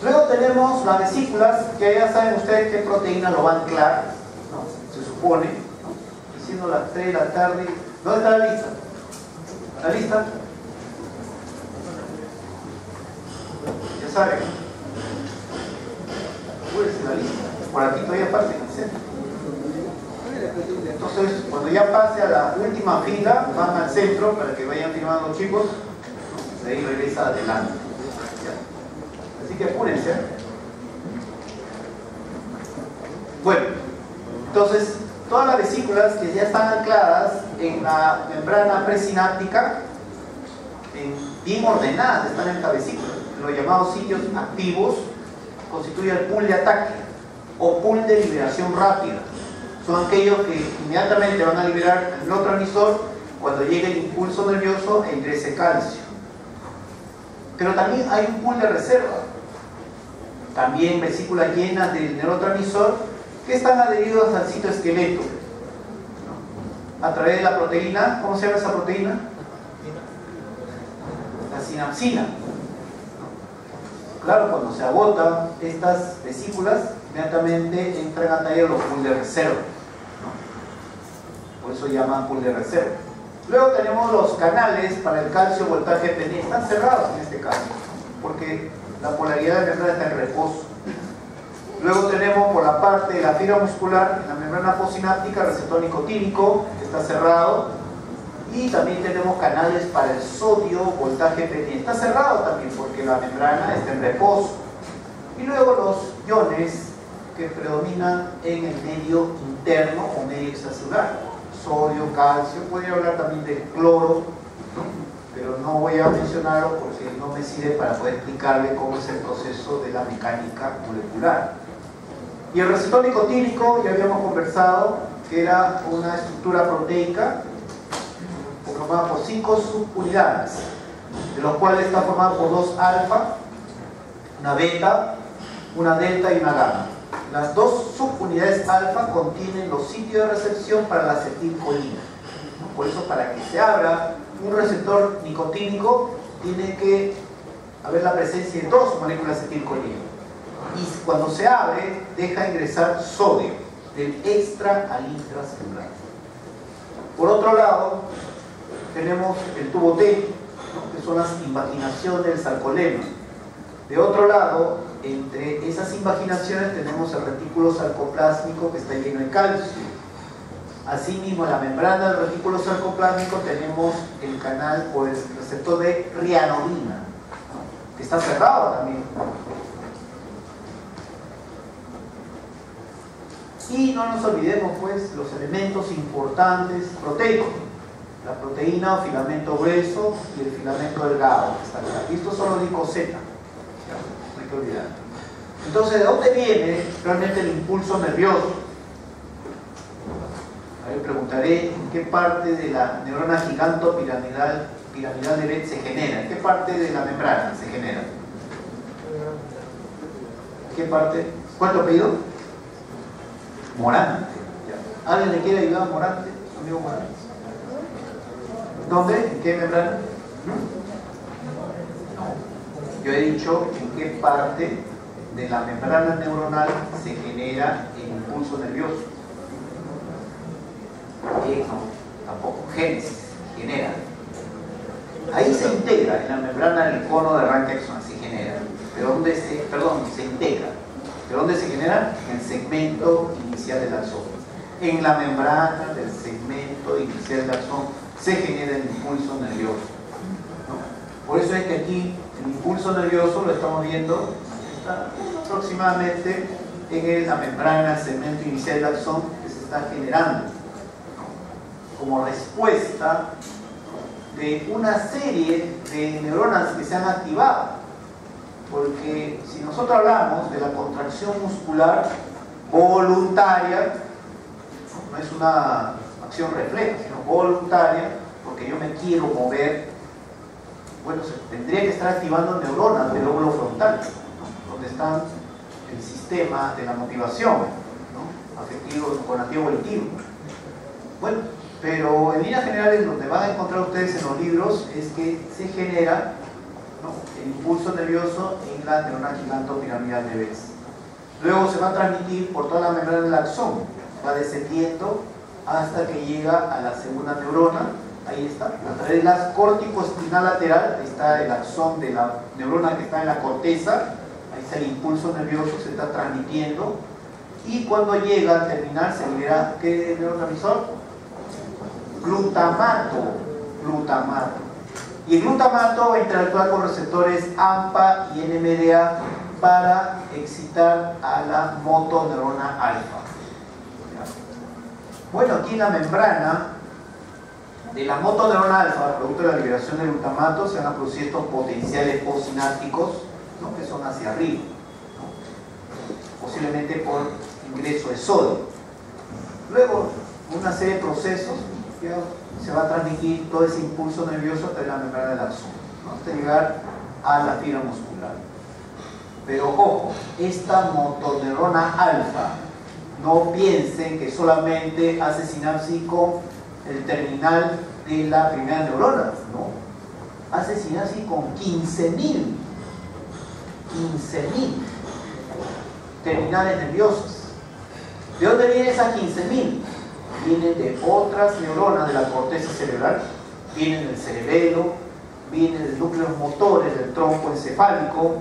Luego tenemos las vesículas, que ya saben ustedes qué proteína lo va a anclar, ¿no? Se supone, ¿no? Y siendo las 3 de la tarde, ¿dónde está la lista? ¿La lista? Ya saben. Apúrense la lista. Por aquí todavía parte en el centro. Entonces, cuando ya pase a la última fila, van al centro para que vayan firmando los chicos, ¿no? De ahí regresa adelante. ¿Ya? Así que apúrense. Bueno, entonces, todas las vesículas que ya están ancladas en la membrana presináptica, bien ordenadas están en esta vesícula. Los llamados sitios activos constituyen el pool de ataque o pool de liberación rápida. Son aquellos que inmediatamente van a liberar el neurotransmisor cuando llegue el impulso nervioso e ingrese calcio. Pero también hay un pool de reserva, también vesículas llenas del neurotransmisor que están adheridos al citoesqueleto. a través de la proteína. ¿Cómo se llama esa proteína? La sinapsina. Claro, cuando se agotan estas vesículas, inmediatamente entran a tallar los pools de reserva, ¿no? Por eso llaman pool de reserva. Luego tenemos los canales para el calcio voltaje pendiente. Están cerrados en este caso, porque la polaridad de la membrana está en reposo. Luego tenemos por la parte de la fibra muscular, en la membrana postsináptica, receptor nicotínico, que está cerrado. Y también tenemos canales para el sodio voltaje pendiente. Está cerrado también porque la membrana está en reposo. Y luego los iones que predominan en el medio interno o medio extracelular. Sodio, calcio, podría hablar también del cloro, ¿no? Pero no voy a mencionarlo porque no me sirve para poder explicarle cómo es el proceso de la mecánica molecular. Y el receptor nicotínico, ya habíamos conversado, que era una estructura proteica formada por 5 subunidades, de los cuales está formada por 2 alfa, una beta, una delta y una gamma. Las 2 subunidades alfa contienen los sitios de recepción para la acetilcolina. Por eso, para que se abra un receptor nicotínico, tiene que haber la presencia de 2 moléculas de acetilcolina. Y cuando se abre, deja ingresar sodio del extra al intracelular. Por otro lado, tenemos el tubo T, ¿no? Que son las invaginaciones del sarcolema. De otro lado, entre esas invaginaciones tenemos el retículo sarcoplásmico que está lleno de calcio. Asimismo, en la membrana del retículo sarcoplásmico tenemos el canal o el receptor de rianodina, ¿no? Que está cerrado también. Y no nos olvidemos, pues, los elementos importantes proteicos. La proteína o filamento grueso y el filamento delgado. Y estos son los licoseta. No hay que olvidar. Entonces, ¿de dónde viene realmente el impulso nervioso? Ahí preguntaré en qué parte de la neurona giganto piramidal de Bett se genera. ¿En qué parte de la membrana se genera? ¿En qué parte? ¿Cuánto apellido? Morante. ¿Alguien le quiere ayudar a Morante? Amigo Morante. ¿Dónde? ¿En qué membrana? No. Yo he dicho en qué parte de la membrana neuronal se genera el impulso nervioso. No, tampoco. Génesis, genera. Ahí se integra, en la membrana del cono de arranque axonal se genera. ¿De dónde se integra? ¿De dónde se genera? En el segmento inicial del axón. En la membrana del segmento inicial del axón se genera el impulso nervioso, ¿no? Por eso es que aquí el impulso nervioso lo estamos viendo está aproximadamente en la membrana, el segmento inicial del axón, que se está generando, ¿no? Como respuesta de una serie de neuronas que se han activado. Porque si nosotros hablamos de la contracción muscular voluntaria, no es una acción refleja, sino voluntaria, porque yo me quiero mover, bueno, se tendría que estar activando neuronas del lóbulo frontal, ¿no? Donde está el sistema de la motivación, ¿no? Afectivo, cognitivo, volitivo. Bueno, pero en líneas generales donde van a encontrar ustedes en los libros es que se genera, ¿no?, el impulso nervioso en la neurona gigantopiramidal de Bett. Luego se va a transmitir por toda la membrana del axón, va descendiendo hasta que llega a la segunda neurona. Ahí está, a través de la corticoespinal lateral, ahí está el axón de la neurona que está en la corteza, ahí está el impulso nervioso, se está transmitiendo, y cuando llega a terminar se libera, ¿qué neurotransmisor? Glutamato. Y el glutamato va a interactuar con receptores AMPA y NMDA para excitar a la motoneurona alfa. Bueno, aquí en la membrana de la motoneurona alfa, producto de la liberación del glutamato, se van a producir estos potenciales postsinápticos, ¿no?, que son hacia arriba, ¿no?, posiblemente por ingreso de sodio. Luego, una serie de procesos, se va a transmitir todo ese impulso nervioso hasta la membrana del axón, ¿no?, hasta llegar a la fibra muscular. Pero ojo, esta motoneurona alfa, no piensen que solamente hace sinapsis con el terminal de la primera neurona, ¿no? Hace sinapsis con 15.000 terminales nerviosas. ¿De dónde vienen esas 15.000? Vienen de otras neuronas de la corteza cerebral, vienen del cerebelo, vienen de núcleos motores del tronco encefálico,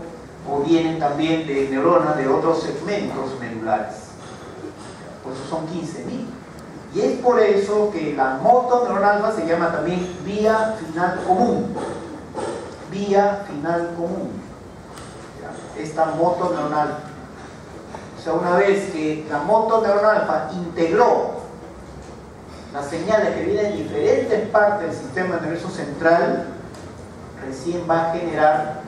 o vienen también de neuronas de otros segmentos medulares. Por eso son 15.000. Y es por eso que la motoneuronal alfa se llama también vía final común. Vía final común. Esta motoneuronal. O sea, una vez que la motoneuronal alfa integró las señales que vienen de diferentes partes del sistema nervioso central, recién va a generar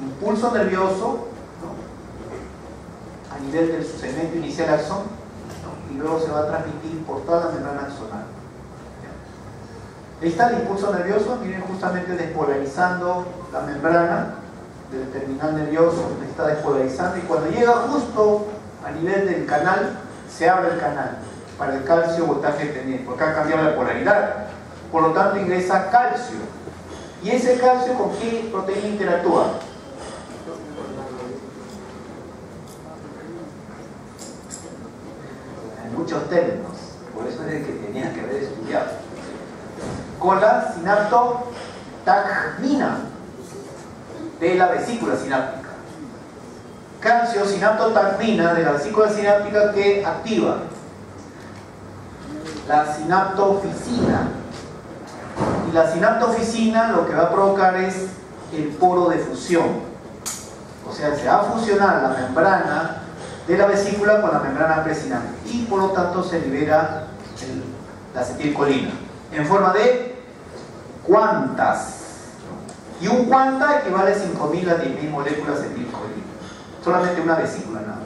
impulso nervioso, ¿no?, a nivel del segmento inicial axón, ¿no?, y luego se va a transmitir por toda la membrana axonal. Ahí está el impulso nervioso, miren, justamente despolarizando la membrana del terminal nervioso, está despolarizando, y cuando llega justo a nivel del canal, se abre el canal para el calcio voltaje dependiente, porque ha cambiado la polaridad, por lo tanto ingresa calcio. ¿Y ese calcio con qué proteína interactúa? En muchos términos, por eso es el que tenía que haber estudiado. Con la sinaptotacmina de la vesícula sináptica. Calcio, sinaptotacmina de la vesícula sináptica, que activa la sinaptofisina. Y la sinaptofisina lo que va a provocar es el poro de fusión. O sea, se va a fusionar la membrana de la vesícula con la membrana presináptica, y por lo tanto se libera la acetilcolina en forma de cuantas. Y un cuanta equivale a 5.000 a 10.000 moléculas de acetilcolina. Solamente una vesícula nada más,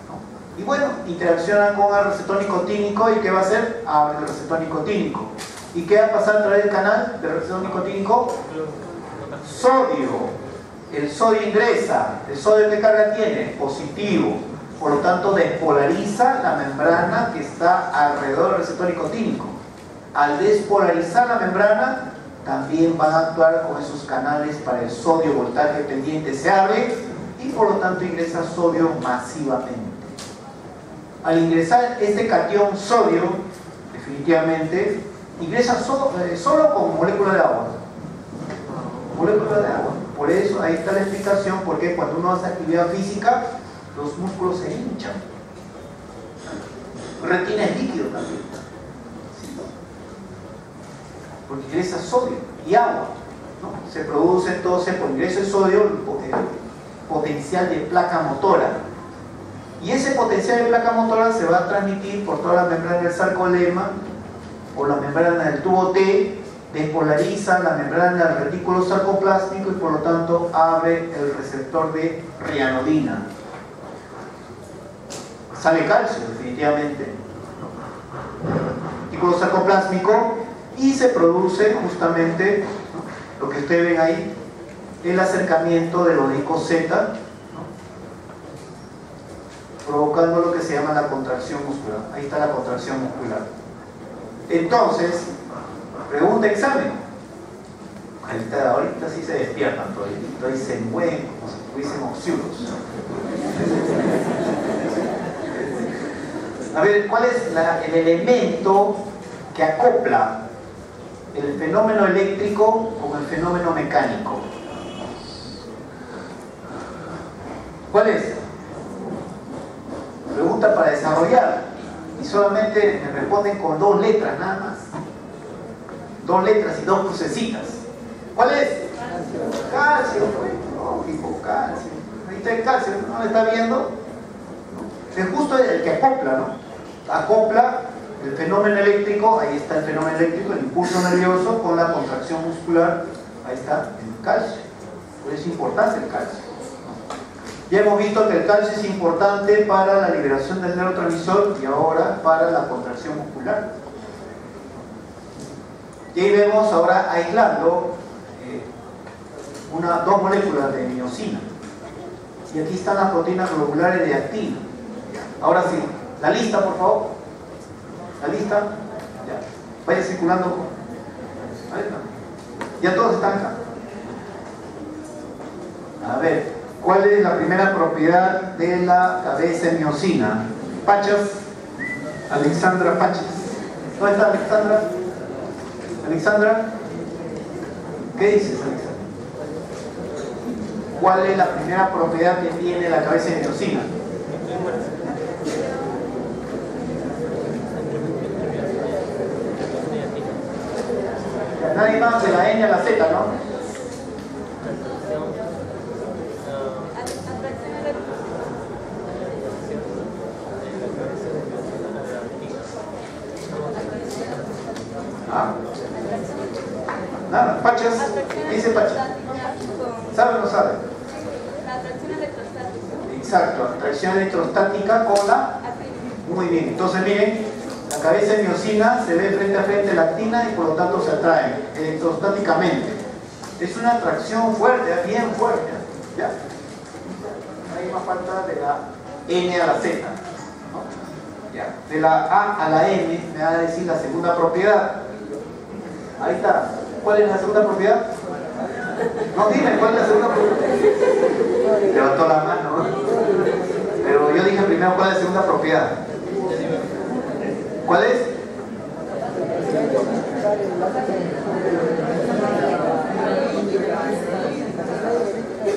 ¿no? Y bueno, interaccionan con el receptor nicotínico, y ¿qué va a hacer? Abre el receptor nicotínico. ¿Y qué va a pasar a través del canal del receptor nicotínico? Sodio. El sodio ingresa. ¿El sodio qué carga tiene? Positivo. Por lo tanto, despolariza la membrana que está alrededor del receptor nicotínico. Al despolarizar la membrana, también van a actuar con esos canales para el sodio voltaje dependiente. Se abre y por lo tanto ingresa sodio masivamente. Al ingresar este catión sodio, definitivamente ingresa solo con molécula de agua. Molécula de agua. Por eso ahí está la explicación, porque cuando uno hace actividad física, los músculos se hinchan. Retina es líquido también, porque ingresa sodio y agua, ¿no? Se produce entonces por ingreso de sodio el potencial de placa motora, y ese potencial de placa motora se va a transmitir por toda la membrana del sarcolema, por la membrana del tubo T, despolariza la membrana del retículo sarcoplásmico, y por lo tanto abre el receptor de rianodina. Sale calcio, definitivamente, retículo sarcoplásmico, y se produce justamente, ¿no?, lo que ustedes ven ahí, el acercamiento del odico Z, ¿no?, provocando lo que se llama la contracción muscular. Ahí está la contracción muscular. Entonces, pregunta examen. Ahorita sí se despiertan, todavía se mueven como si tuviesen oxiuros. A ver, ¿cuál es el elemento que acopla el fenómeno eléctrico con el fenómeno mecánico? ¿Cuál es? Pregunta para desarrollar, y solamente me responden con 2 letras nada más. 2 letras y 2 crucecitas. ¿Cuál es? Calcio, lógico, calcio. Ahí está el calcio, ¿no lo está viendo? Es justo el que acopla, ¿no? Acopla el fenómeno eléctrico, ahí está el fenómeno eléctrico, el impulso nervioso con la contracción muscular, ahí está el calcio. Por eso es importante el calcio. Ya hemos visto que el calcio es importante para la liberación del neurotransmisor, y ahora para la contracción muscular. Y ahí vemos ahora aislando 2 moléculas de miosina. Y aquí están las proteínas globulares de actina. Ahora sí, la lista, por favor. La lista. Ya. Vaya circulando. Ahí está. Ya todos están acá. A ver, ¿cuál es la primera propiedad de la cabeza de miosina? Pachas, Alexandra Pachas. ¿Dónde está Alexandra? Alexandra, ¿qué dices, Alexandra? ¿Cuál es la primera propiedad que tiene la cabeza de miosina? Nadie más de la N a la Z, ¿no? Nada, Pachas, ¿qué dice Pachas? ¿Sabe o no sabe? La atracción electrostática. Exacto, atracción electrostática con la... Muy bien, entonces miren, la cabeza de miosina se ve frente a frente la actina y por lo tanto se atrae electrostáticamente. Es una atracción fuerte, bien fuerte, ¿ya? Hay más falta de la N a la Z, ¿no? ¿Ya? De la A a la M me va a decir la segunda propiedad. Ahí está. ¿Cuál es la segunda propiedad? No, dime, ¿cuál es la segunda propiedad? Levantó la mano. Pero yo dije primero, ¿cuál es la segunda propiedad? ¿Cuál es?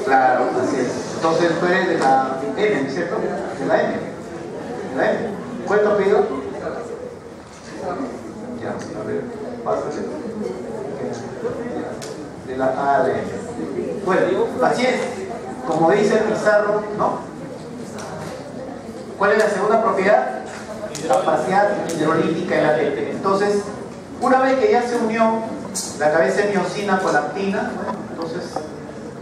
Claro, así es. Entonces tú eres de la M, ¿no es cierto? De la M. De la M. ¿Cuál es tu apellido? Ya, a ver, pásale. De la A a la M. Bueno, así es. Como dice el Pizarro, ¿no? ¿Cuál es la segunda propiedad? Capacidad hidrolítica del ATP. Entonces, una vez que ya se unió la cabeza de miosina con la actina, bueno, entonces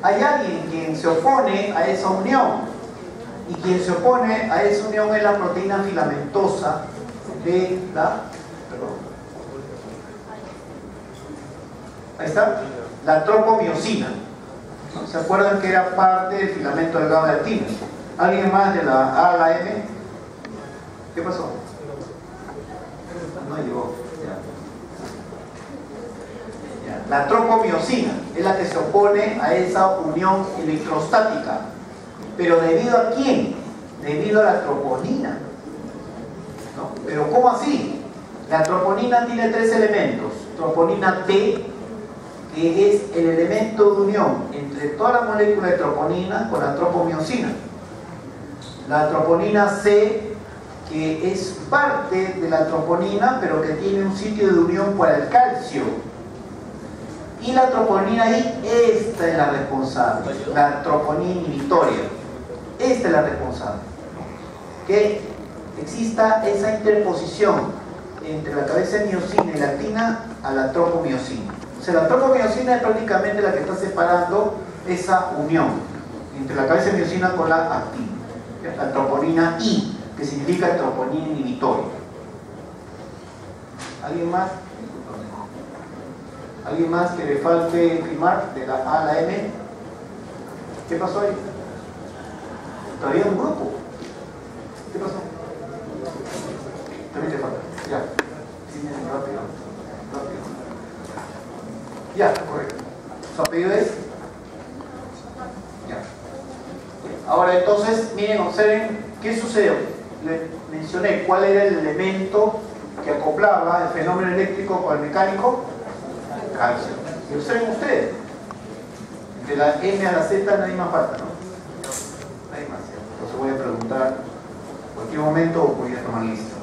hay alguien quien se opone a esa unión. Y quien se opone a esa unión es la proteína filamentosa de la... Perdón. Ahí está, la tropomiosina. ¿No? ¿Se acuerdan que era parte del filamento delgado de actina? ¿Alguien más de la A a la M? ¿Qué pasó? No llegó. Ya. La tropomiosina es la que se opone a esa unión electrostática. ¿Pero debido a quién? Debido a la troponina. ¿No? ¿Pero cómo así? La troponina tiene tres elementos. Troponina T, que es el elemento de unión entre toda la molécula de troponina con la tropomiosina. La troponina C, que es parte de la troponina, pero que tiene un sitio de unión para el calcio. Y la troponina I, esta es la responsable, la troponina inhibitoria. Esta es la responsable. Que exista esa interposición entre la cabeza de miosina y la actina a la tropomiosina. O sea, la tropomiosina es prácticamente la que está separando esa unión entre la cabeza de miosina con la actina. La troponina I, que significa troponina inhibitoria. ¿Alguien más? ¿Alguien más que le falte primar de la A a la M? ¿Qué pasó ahí? Todavía un grupo. ¿Qué pasó? También te falta. Ya. Sí, rápido. Rápido. Ya, correcto. ¿Su apellido es? Ya. Ahora entonces, miren, observen qué sucedió. Les mencioné cuál era el elemento que acoplaba el fenómeno eléctrico con el mecánico. Calcio. Y observen ustedes. De la M a la Z nadie más falta, ¿no? Nadie más. Entonces voy a preguntar en cualquier momento o voy a tomar lista.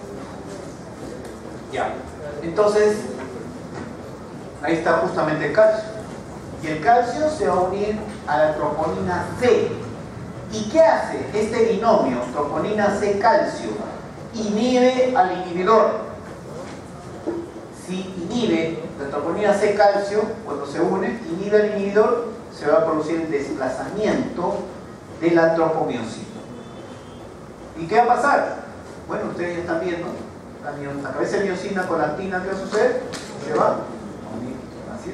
Ya. Entonces, ahí está justamente el calcio. Y el calcio se va a unir a la troponina C. ¿Y qué hace este binomio, troponina C-calcio? Inhibe al inhibidor. Si inhibe la troponina C-calcio, cuando se une, inhibe al inhibidor, se va a producir el desplazamiento de la tropomiosina. ¿Y qué va a pasar? Bueno, ustedes ya están viendo, la cabeza de miosina con la actina, ¿qué va a suceder? Se va a unir, así.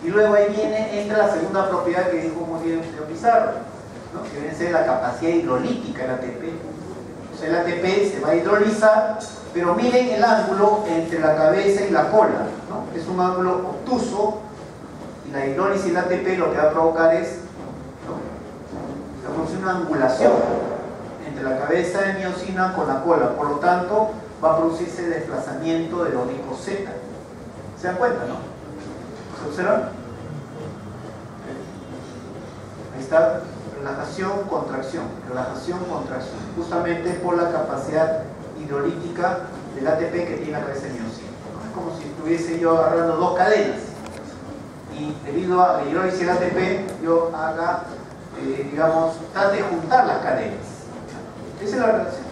Y luego ahí entra la segunda propiedad que dijo muy bien Pizarro, ¿no? Que viene a ser la capacidad hidrolítica del ATP. Entonces el ATP se va a hidrolizar, pero miren el ángulo entre la cabeza y la cola, ¿no? Es un ángulo obtuso, y la hidrólisis del ATP lo que va a provocar es, ¿no?, va a producir una angulación entre la cabeza de miosina con la cola. Por lo tanto, va a producirse desplazamiento de los discos Z. ¿Se dan cuenta, no? ¿Se observan? Ahí está, relajación, contracción, justamente por la capacidad hidrolítica del ATP que tiene la cabeza de miosina. Es como si estuviese yo agarrando dos cadenas y debido a la hidrólisis del ATP yo haga, digamos, trate de juntar las cadenas. Esa es la relación.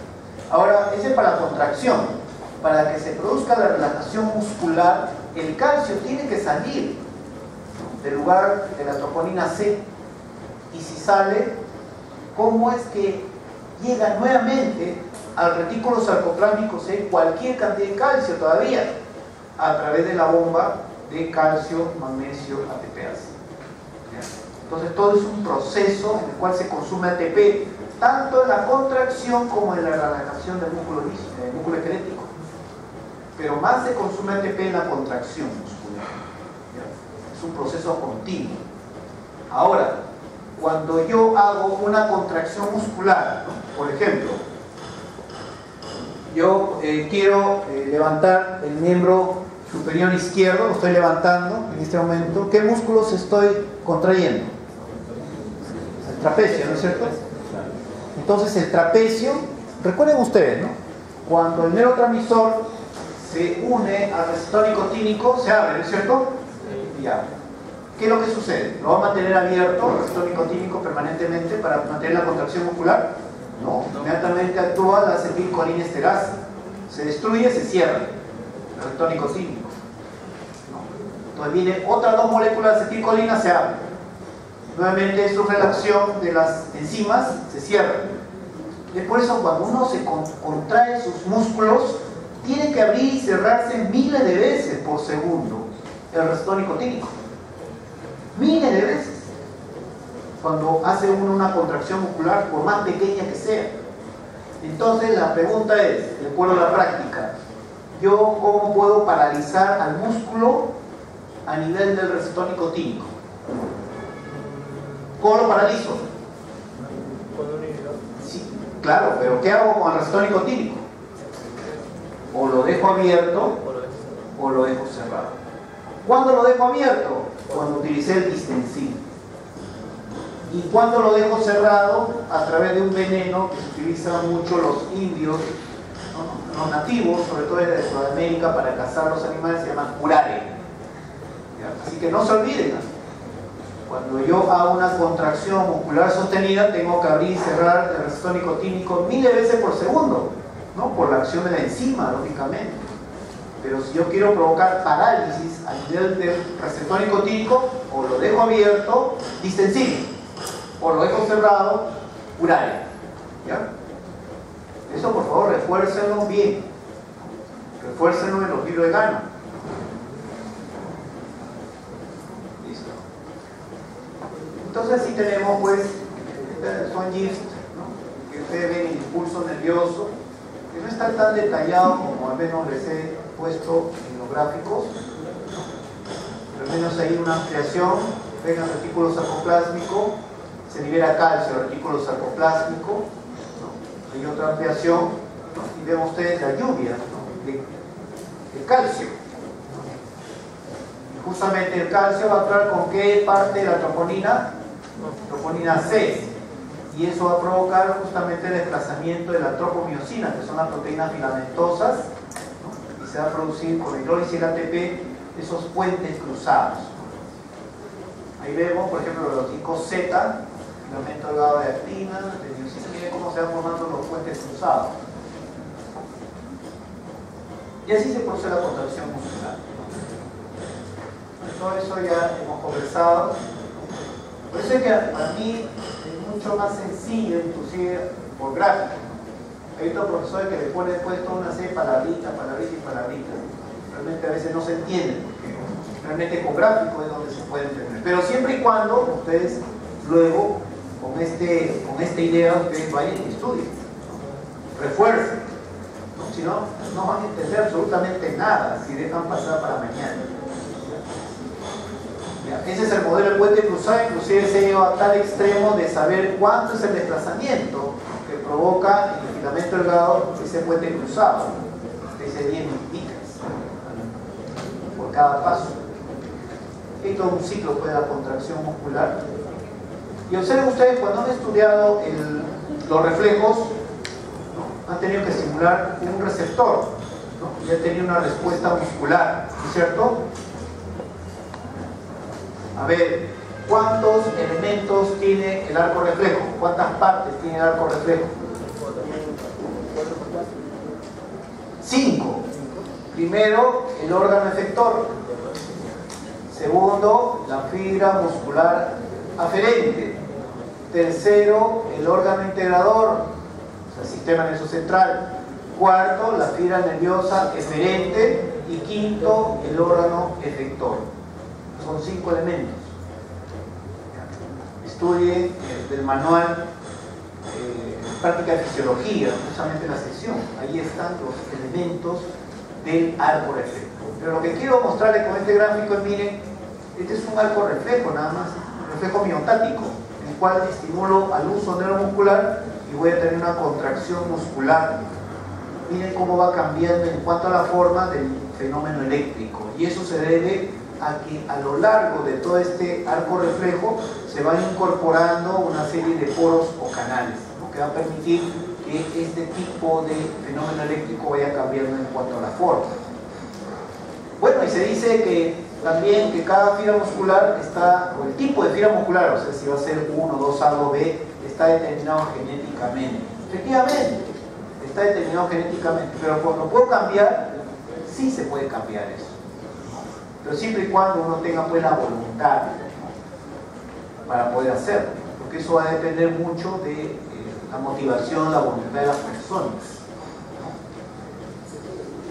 Ahora, ese es para la contracción. Para que se produzca la relajación muscular, el calcio tiene que salir del lugar de la troponina C. Y si sale, ¿cómo es que llega nuevamente al retículo sarcoplásmico C cualquier cantidad de calcio todavía? A través de la bomba de calcio, magnesio, ATPase. Entonces todo es un proceso en el cual se consume ATP, tanto en la contracción como en la relajación del músculo esquelético. Pero más se consume ATP en la contracción muscular. Es un proceso continuo. Ahora, cuando yo hago una contracción muscular, ¿no?, por ejemplo, yo quiero levantar el miembro superior izquierdo, lo estoy levantando en este momento, ¿qué músculos estoy contrayendo? El trapecio, ¿no es cierto? Entonces el trapecio, recuerden ustedes, ¿no?, cuando el neurotransmisor se une al receptor nicotínico, se abre, ¿no es cierto? Y abre. ¿Qué es lo que sucede? ¿Lo va a mantener abierto el receptor nicotínico permanentemente para mantener la contracción muscular? No, inmediatamente actúa la acetilcolina esterasa. Se destruye, se cierra el receptor nicotínico. Entonces vienen otras dos moléculas de acetilcolina, se abren. Nuevamente su relación de las enzimas se cierra. Es por eso cuando uno se contrae sus músculos, tiene que abrir y cerrarse miles de veces por segundo el receptor nicotínico. Miles de veces. Cuando hace uno una contracción muscular, por más pequeña que sea. Entonces la pregunta es, de acuerdo a la práctica, ¿yo cómo puedo paralizar al músculo a nivel del receptor nicotínico? ¿Cómo lo paralizo? Con un inhibidor. Sí, claro, pero ¿qué hago con el receptor nicotínico? O lo dejo abierto o lo dejo cerrado. ¿Cuándo lo dejo abierto? Cuando utilicé el distensil. ¿Y cuándo lo dejo cerrado? A través de un veneno que se utiliza mucho los indios, ¿no?, los nativos, sobre todo desde Sudamérica, para cazar los animales, se llama curare. Así que no se olviden, ¿no? Cuando yo hago una contracción muscular sostenida, tengo que abrir y cerrar el receptor nicotínico miles de veces por segundo, ¿no?, por la acción de la enzima, lógicamente. Pero si yo quiero provocar parálisis a nivel del receptor nicotínico, o lo dejo abierto, distensil, o lo dejo cerrado, curare. ¿Ya? Eso, por favor, refuércenlo bien. Refuércenlo en los libros de Gano. Listo. Entonces, sí tenemos, pues, son GIFT, ¿no?, que ustedes ven el impulso nervioso, que no está tan detallado como al menos les he puesto en los gráficos. Al menos hay una ampliación, ven el retículo sarcoplásmico, se libera calcio al retículo sarcoplásmico, ¿no?, hay otra ampliación, ¿no?, y ven ustedes la lluvia, ¿no?, de calcio, ¿no? Y justamente el calcio va a actuar con qué parte de la troponina? Troponina C. Y eso va a provocar justamente el desplazamiento de la tropomiosina, que son las proteínas filamentosas, ¿no?, y se va a producir con la hidrólisis del ATP esos puentes cruzados. Ahí vemos, por ejemplo, los discos Z, filamento delgado de actina, de miosina, miren cómo se van formando los puentes cruzados. Y así se produce la contracción muscular. Todo eso ya hemos conversado. Por eso es que para mí es mucho más sencillo, inclusive por gráfico. Hay otros profesores que le ponen después toda una serie de palabritas, palabritas y palabritas. Realmente a veces no se entienden, porque realmente con gráfico es donde se puede entender. Pero siempre y cuando ustedes luego, con esta idea, ustedes vayan y estudien. refuercen, ¿no? Si no, no van a entender absolutamente nada si dejan pasar para mañana. Ya, ese es el modelo de puente cruzado, inclusive se lleva a tal extremo de saber cuánto es el desplazamiento que provoca en el filamento delgado ese puente cruzado, ese 10 milímetros por cada paso. Hay todo un ciclo pues, de la contracción muscular. Y observen ustedes, cuando han estudiado los reflejos, ¿no? Han tenido que simular un receptor, ¿no? Y han tenido una respuesta muscular, ¿no es cierto? A ver, ¿cuántos elementos tiene el arco reflejo? ¿Cuántas partes tiene el arco reflejo? 5. Primero, el órgano efector. Segundo, la fibra muscular aferente. Tercero, el órgano integrador, o sea, el sistema nervioso central. Cuarto, la fibra nerviosa eferente. Y quinto, el órgano efector. Son 5 elementos. Estudien del manual práctica de fisiología, justamente la sección. Ahí están los elementos del arco reflejo. Pero lo que quiero mostrarles con este gráfico es, miren, este es un arco reflejo nada más, un reflejo miotático, en el cual estimulo al uso neuromuscular y voy a tener una contracción muscular. Miren cómo va cambiando en cuanto a la forma del fenómeno eléctrico. Y eso se debe a que a lo largo de todo este arco reflejo se van incorporando una serie de poros o canales, ¿no? Que va a permitir que este tipo de fenómeno eléctrico vaya cambiando en cuanto a la forma. Bueno, y se dice que también que cada fibra muscular está, o el tipo de fibra muscular, o sea, si va a ser 1, 2A o B, está determinado genéticamente. Efectivamente, está determinado genéticamente, pero cuando puedo cambiar, sí se puede cambiar eso. Pero siempre y cuando uno tenga pues la voluntad, ¿no? Para poder hacerlo, porque eso va a depender mucho de la motivación, la voluntad de las personas, ¿no?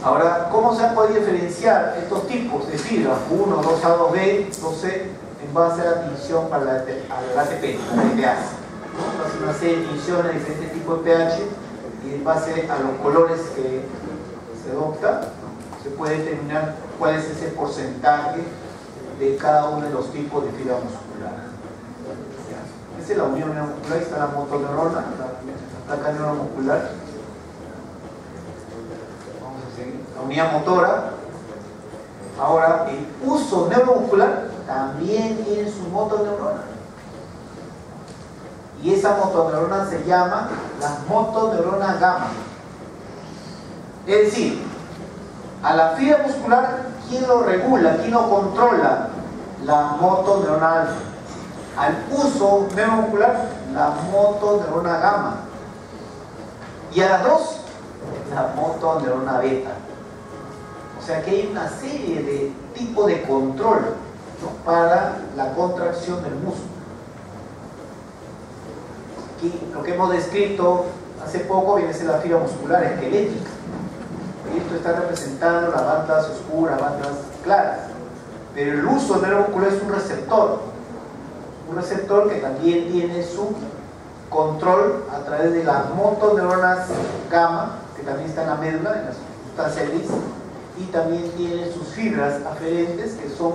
Ahora, ¿cómo se han podido diferenciar estos tipos de fibras, 1, 2A, 2B, 2C, en base a la tinción para la ATP, la pH, ¿no? Hace una serie de tinciones de diferentes tipos de pH y en base a los colores que se adopta, se puede determinar cuál es ese porcentaje de cada uno de los tipos de fibra muscular. Esa es la unión neuromuscular, ahí está la motoneurona, la placa neuromuscular. Vamos a seguir. La unidad motora. Ahora, el uso neuromuscular también tiene su motoneurona. Y esa motoneurona se llama la motoneurona gamma. Es decir, a la fibra muscular, ¿quién lo regula? ¿Quién lo controla? La motoneurona alfa. Al uso neuromuscular, la motoneurona gamma. Y a las dos, la motoneurona beta. O sea que hay una serie de tipos de control, ¿no? Para la contracción del músculo. Aquí lo que hemos descrito hace poco viene a ser la fibra muscular esquelética. Esto está representando las bandas oscuras, bandas claras. Pero el uso neuromuscular es un receptor que también tiene su control a través de las motoneuronas gamma, que también está en la médula, en la sustancia gris, y también tiene sus fibras aferentes, que son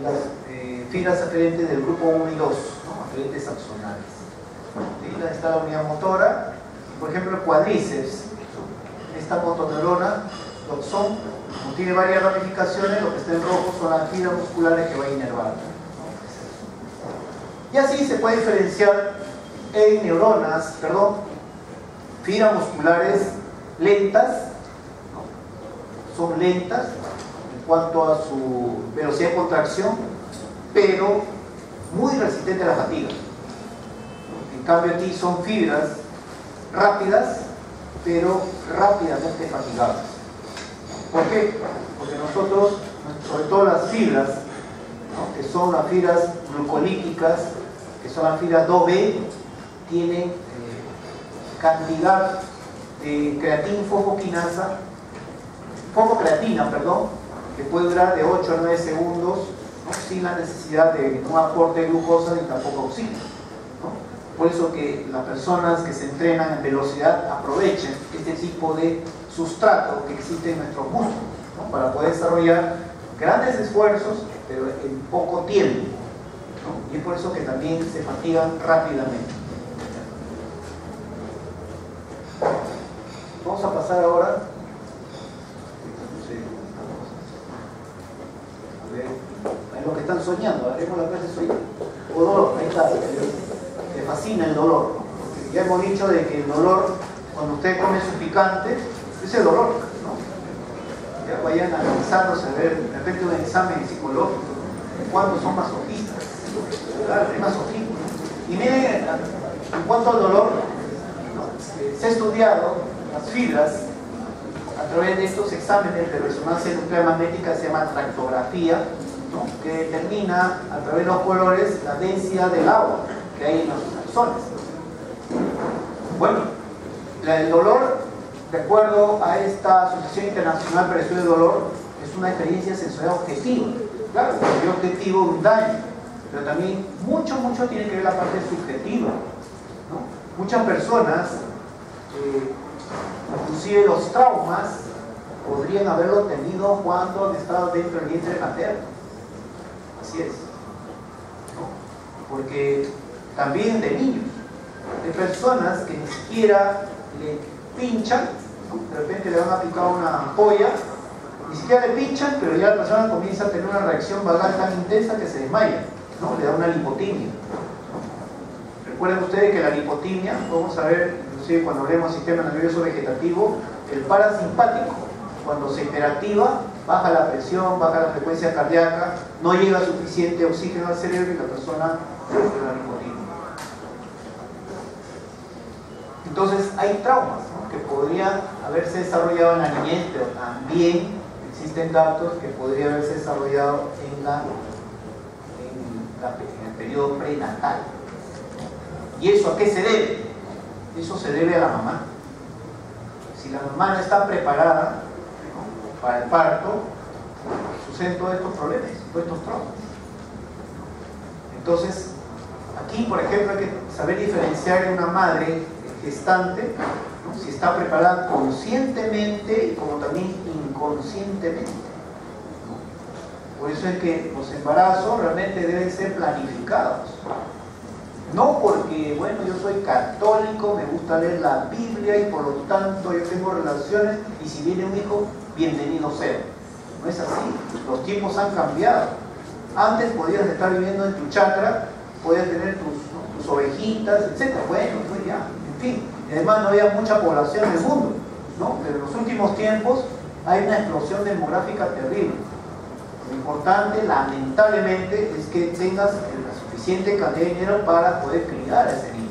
las fibras aferentes del grupo 1 y 2, ¿no? Aferentes axonales. ¿Sí? Ahí está la unidad motora. Por ejemplo, el cuádriceps. Esta motoneurona, lo que son, como tiene varias ramificaciones, lo que está en rojo son las fibras musculares que va a inervar, ¿no? Y así se puede diferenciar en neuronas, fibras musculares lentas, ¿no? Son lentas en cuanto a su velocidad de contracción, pero muy resistentes a la fatiga. En cambio aquí son fibras rápidas, pero rápidamente fatigadas. ¿Por qué? Porque nosotros, sobre todo las fibras, ¿no? Que son las fibras glucolíticas, que son las fibras 2B, tienen cantidad de fosfocreatina, que puede durar de 8 a 9 segundos, ¿no? Sin la necesidad de un aporte de glucosa ni tampoco oxígeno, ¿no? por eso que las personas que se entrenan en velocidad aprovechen este tipo de sustrato que existe en nuestros músculos, ¿no? Para poder desarrollar grandes esfuerzos, pero en poco tiempo, ¿no? Y es por eso que también se fatigan rápidamente. Vamos a pasar ahora a lo que están soñando. Haremos la clase soñando. O dolor, ahí está. Le fascina el dolor, ¿no? Porque ya hemos dicho de que el dolor, cuando usted come su picante, es el dolor, ¿no? Ya vayan analizándose, a ver, de repente un examen psicológico, ¿cuántos son masoquistas? Claro, es masoquismo. Y miren, en cuanto al dolor, ¿no? Se ha estudiado las fibras a través de estos exámenes de resonancia nuclear magnética, se llama tractografía, ¿no? Que determina a través de los colores la densidad del agua que hay en los calzones. Bueno, el dolor, de acuerdo a esta Asociación Internacional para el Estudio del Dolor, es una experiencia sensorial objetiva. Claro, el objetivo un daño, pero también mucho tiene que ver la parte subjetiva, ¿no? Muchas personas, inclusive los traumas, podrían haberlo tenido cuando han estado dentro del vientre materno. Así es, ¿no? Porque también de niños, de personas que ni siquiera le pinchan, ¿no? De repente le van a picar una ampolla, ni siquiera le pinchan, pero ya la persona comienza a tener una reacción vagal tan intensa que se desmaya, ¿no? Le da una lipotimia, ¿no? Recuerden ustedes que la lipotimia, vamos a ver, inclusive cuando hablemos del sistema nervioso vegetativo, el parasimpático, cuando se hiperactiva, baja la presión, baja la frecuencia cardíaca, no llega suficiente oxígeno al cerebro y la persona sufre la lipotimia. Entonces hay traumas, ¿no? Que podrían haberse desarrollado en la niñez, pero también existen datos que podrían haberse desarrollado en el periodo prenatal. ¿Y eso a qué se debe? Eso se debe a la mamá. Si la mamá no está preparada, ¿no? Para el parto, suceden todos estos problemas, todos estos traumas. Entonces, aquí por ejemplo hay que saber diferenciar de una madre gestante, ¿no? Si está preparada conscientemente y como también inconscientemente, ¿no? Por eso es que los embarazos realmente deben ser planificados. No porque, bueno, yo soy católico, me gusta leer la Biblia y por lo tanto yo tengo relaciones y si viene un hijo, bienvenido sea. No es así, los tiempos han cambiado. Antes podías estar viviendo en tu chacra, podías tener tus ovejitas, etc. Bueno, pues ya, en fin. Y además no había mucha población en el mundo, ¿no? Pero en los últimos tiempos hay una explosión demográfica terrible. Lo importante, lamentablemente, es que tengas la suficiente cantidad de dinero para poder criar a ese niño.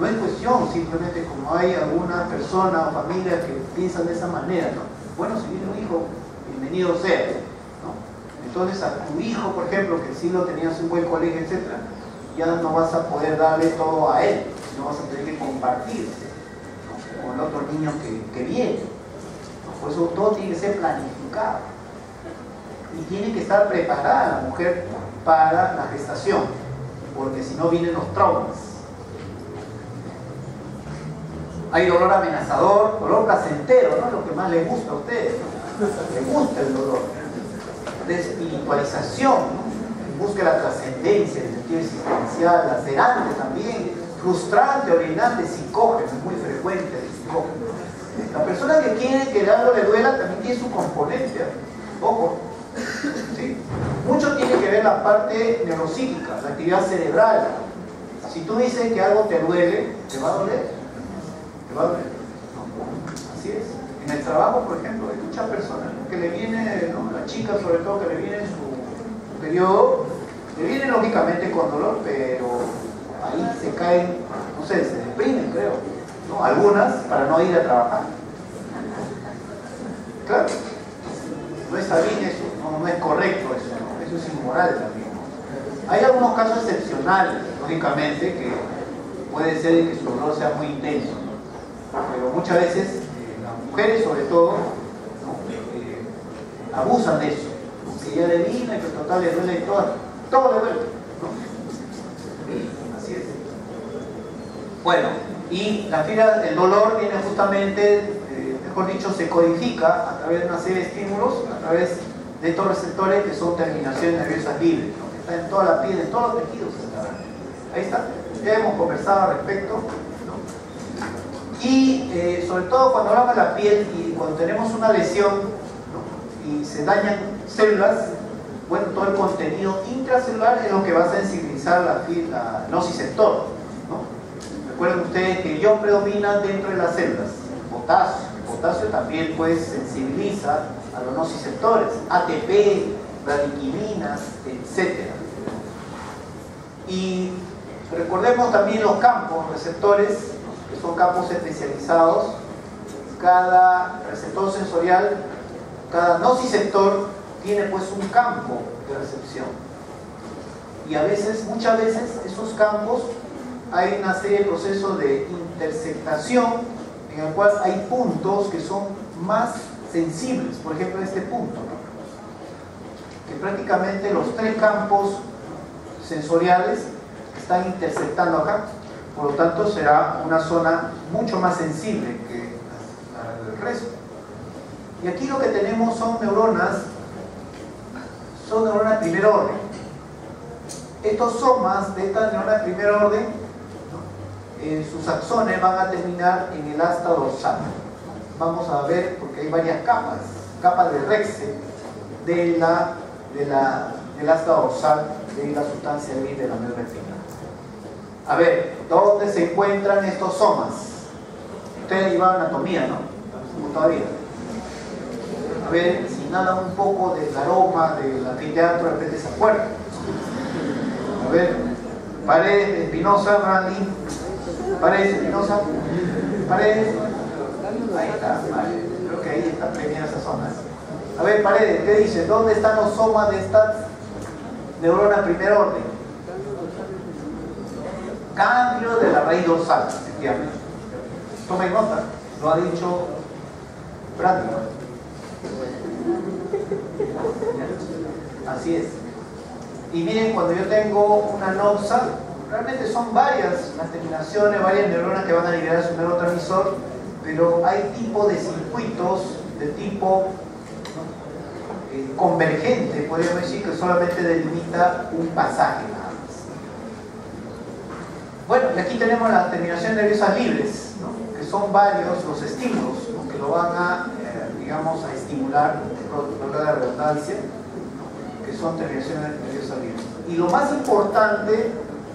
No es cuestión simplemente como hay alguna persona o familia que piensan de esa manera, ¿no? Bueno, si viene un hijo, bienvenido sea, ¿no? Entonces a tu hijo, por ejemplo, que sí lo tenías en un buen colegio, etc., ya no vas a poder darle todo a él, no vas a tener que compartir, ¿no? Con el otro niño que viene, ¿no? Por eso todo tiene que ser planificado. Y tiene que estar preparada la mujer para la gestación, porque si no vienen los traumas. Hay dolor amenazador, dolor placentero, ¿no? Lo que más les gusta a ustedes, ¿no? Les gusta el dolor. De espiritualización, ¿no? Busca la trascendencia, el sentido existencial, lacerante también, frustrante, originante, psicógeno, es muy frecuente el psicógeno. La persona que quiere que algo le duela también tiene su componente, ¿eh? Ojo. ¿Sí? Mucho tiene que ver la parte neuropsíquica, la actividad cerebral. Si tú dices que algo te duele, te va a doler. Te va a doler. ¿No? Así es. En el trabajo, por ejemplo, hay muchas personas, ¿no? Que le viene, ¿no? La chica sobre todo, que le viene su periodo, le viene lógicamente con dolor, pero ahí se caen, no sé, se deprimen, creo, ¿no? Algunas para no ir a trabajar. Claro. No está bien eso, no es correcto eso, ¿no? Eso es inmoral también. Hay algunos casos excepcionales, lógicamente, que puede ser que su dolor sea muy intenso, ¿no? Pero muchas veces las mujeres, sobre todo, ¿no? Abusan de eso, ¿no? Que ya le vino y que total le duele todo le duele, ¿no? Así es. Bueno, y la fibra, el dolor viene justamente, mejor dicho, se codifica a través de una serie de estímulos, a través de estos receptores que son terminaciones nerviosas libres, ¿no? Que están en toda la piel, en todos los tejidos. Ahí está, ya hemos conversado al respecto, ¿no? Y sobre todo cuando hablamos de la piel y cuando tenemos una lesión, ¿no? Y se dañan células, bueno, todo el contenido intracelular es lo que va a sensibilizar la nociceptor, ¿no? Recuerden ustedes que el ion predomina dentro de las células, potasio. El potasio también pues sensibiliza a los nociceptores, ATP, radiquiminas, etc. Y recordemos también los campos receptores, que son campos especializados. Cada receptor sensorial, cada nociceptor tiene pues un campo de recepción. Y a veces, muchas veces, esos campos hay una serie de procesos de intersectación en el cual hay puntos que son más sensibles, por ejemplo este punto, ¿no? Que prácticamente los tres campos sensoriales están intersectando acá, por lo tanto será una zona mucho más sensible que el resto. Y aquí lo que tenemos son neuronas de primer orden. Estos somas de estas neuronas de primer orden, sus axones van a terminar en el asta dorsal. Vamos a ver, porque hay varias capas de Rexel del asta dorsal de la sustancia gris de la médula espinal. A ver, ¿dónde se encuentran estos somas? Ustedes llevan anatomía, ¿no? Todavía. A ver, si inhalan un poco del aroma del anfiteatro, de repente se acuerdan. A ver, Paredes, Espinosa, Brandy. Paredes, Espinosa. Paredes. Ahí está, vale. Creo que ahí está premiada esa zona. A ver, Paredes, ¿qué dice? ¿Dónde están los somas de estas neuronas primer orden? Ganglio de la raíz dorsal, efectivamente. Tomen nota, lo ha dicho Brandy, ¿no? Así es. Y miren, cuando yo tengo una noxa, realmente son varias las terminaciones, varias neuronas que van a liberar su neurotransmisor, pero hay tipos de circuitos de tipo convergente, podríamos decir, que solamente delimita un pasaje nada más. Bueno, y aquí tenemos las terminaciones nerviosas libres, ¿no? Que son varios los estímulos, ¿no? Que lo van a, digamos, a estimular, con la redundancia, ¿no? Que son terminaciones nerviosas libres. Y lo más importante,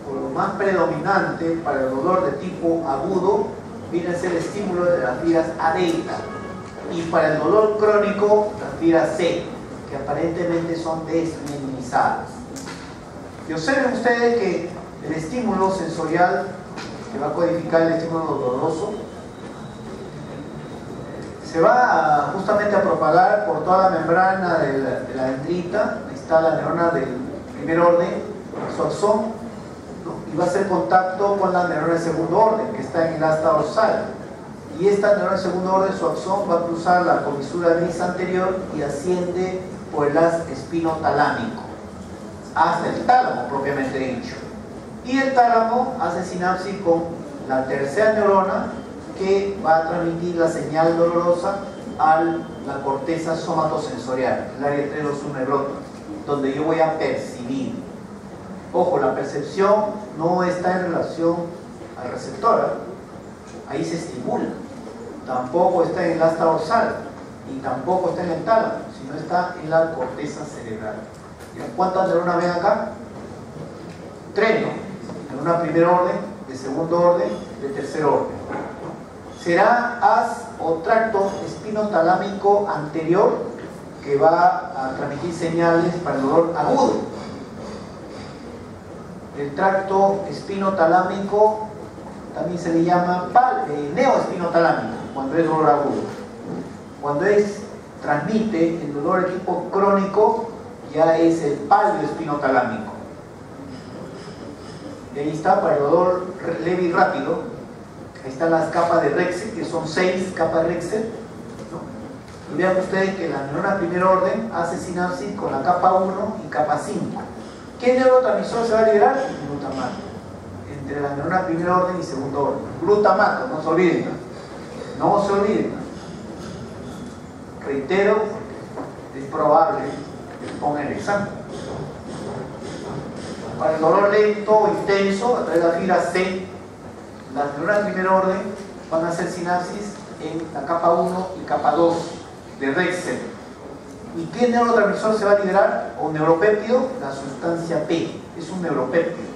o lo más predominante para el dolor de tipo agudo, viene a ser el estímulo de las fibras A delta. Y para el dolor crónico, las fibras C, que aparentemente son desminimizadas. Y observen ustedes que el estímulo sensorial, que va a codificar el estímulo doloroso, se va justamente a propagar por toda la membrana de la dendrita. Ahí está la neurona del primer orden, su axón, ¿no? Y va a hacer contacto con la neurona de segundo orden, que está en el asta dorsal. Y esta neurona de segundo orden, su axón, va a cruzar la comisura gris anterior y asciende por el haz espinotalámico hasta el tálamo propiamente dicho. Y el tálamo hace sinapsis con la tercera neurona, que va a transmitir la señal dolorosa a la corteza somatosensorial, el área 321 neurona, donde yo voy a percibir. Ojo, la percepción no está en relación al receptor, ahí se estimula. Tampoco está en el asta dorsal y tampoco está en el tálamo, sino está en la corteza cerebral. ¿Cuántas neuronas ven acá? 3, ¿no? Neurona primer orden, de segundo orden, de tercer orden. Será haz o tracto espinotalámico anterior que va a transmitir señales para el dolor agudo. El tracto espinotalámico también se le llama neoespinotalámico cuando es dolor agudo. Cuando transmite el dolor de tipo crónico, ya es el paleoespinotalámico. Y ahí está para el dolor leve y rápido. Ahí están las capas de Rexel, que son 6 capas de Rexel, ¿no? Y vean ustedes que la neurona primer orden hace sinapsis con la capa 1 y capa 5. ¿Qué neurotransmisor se va a liberar? El glutamato. entre la neurona de primer orden y segundo orden. Glutamato, no se olviden. No se olviden. Reitero, es probable que pongan el examen. Para el dolor lento o intenso, a través de la fibra C, las neuronas de primer orden van a hacer sinapsis en la capa 1 y capa 2 de Rexel. ¿Y qué neurotransmisor se va a liberar? O neuropéptido, la sustancia P. Es un neuropéptido.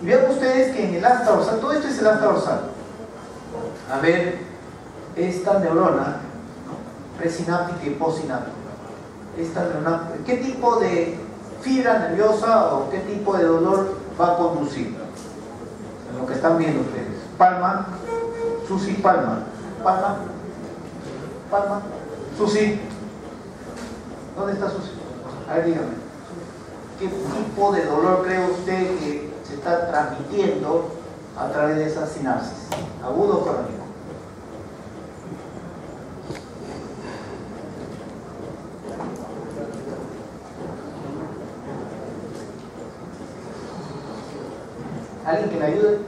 Y vean ustedes que en el asta dorsal, todo esto es el asta dorsal. A ver, esta neurona, ¿no?, presináptica y postsináptica. Esta neurona, ¿qué tipo de fibra nerviosa o qué tipo de dolor va a conducir? En lo que están viendo ustedes. Palma, Susi, palma. Palma, palma, Susi. ¿Dónde está Susi? A ver, dígame. ¿Qué tipo de dolor cree usted que se está transmitiendo a través de esa sinapsis? ¿Agudo o crónico? ¿Alguien que le ayude?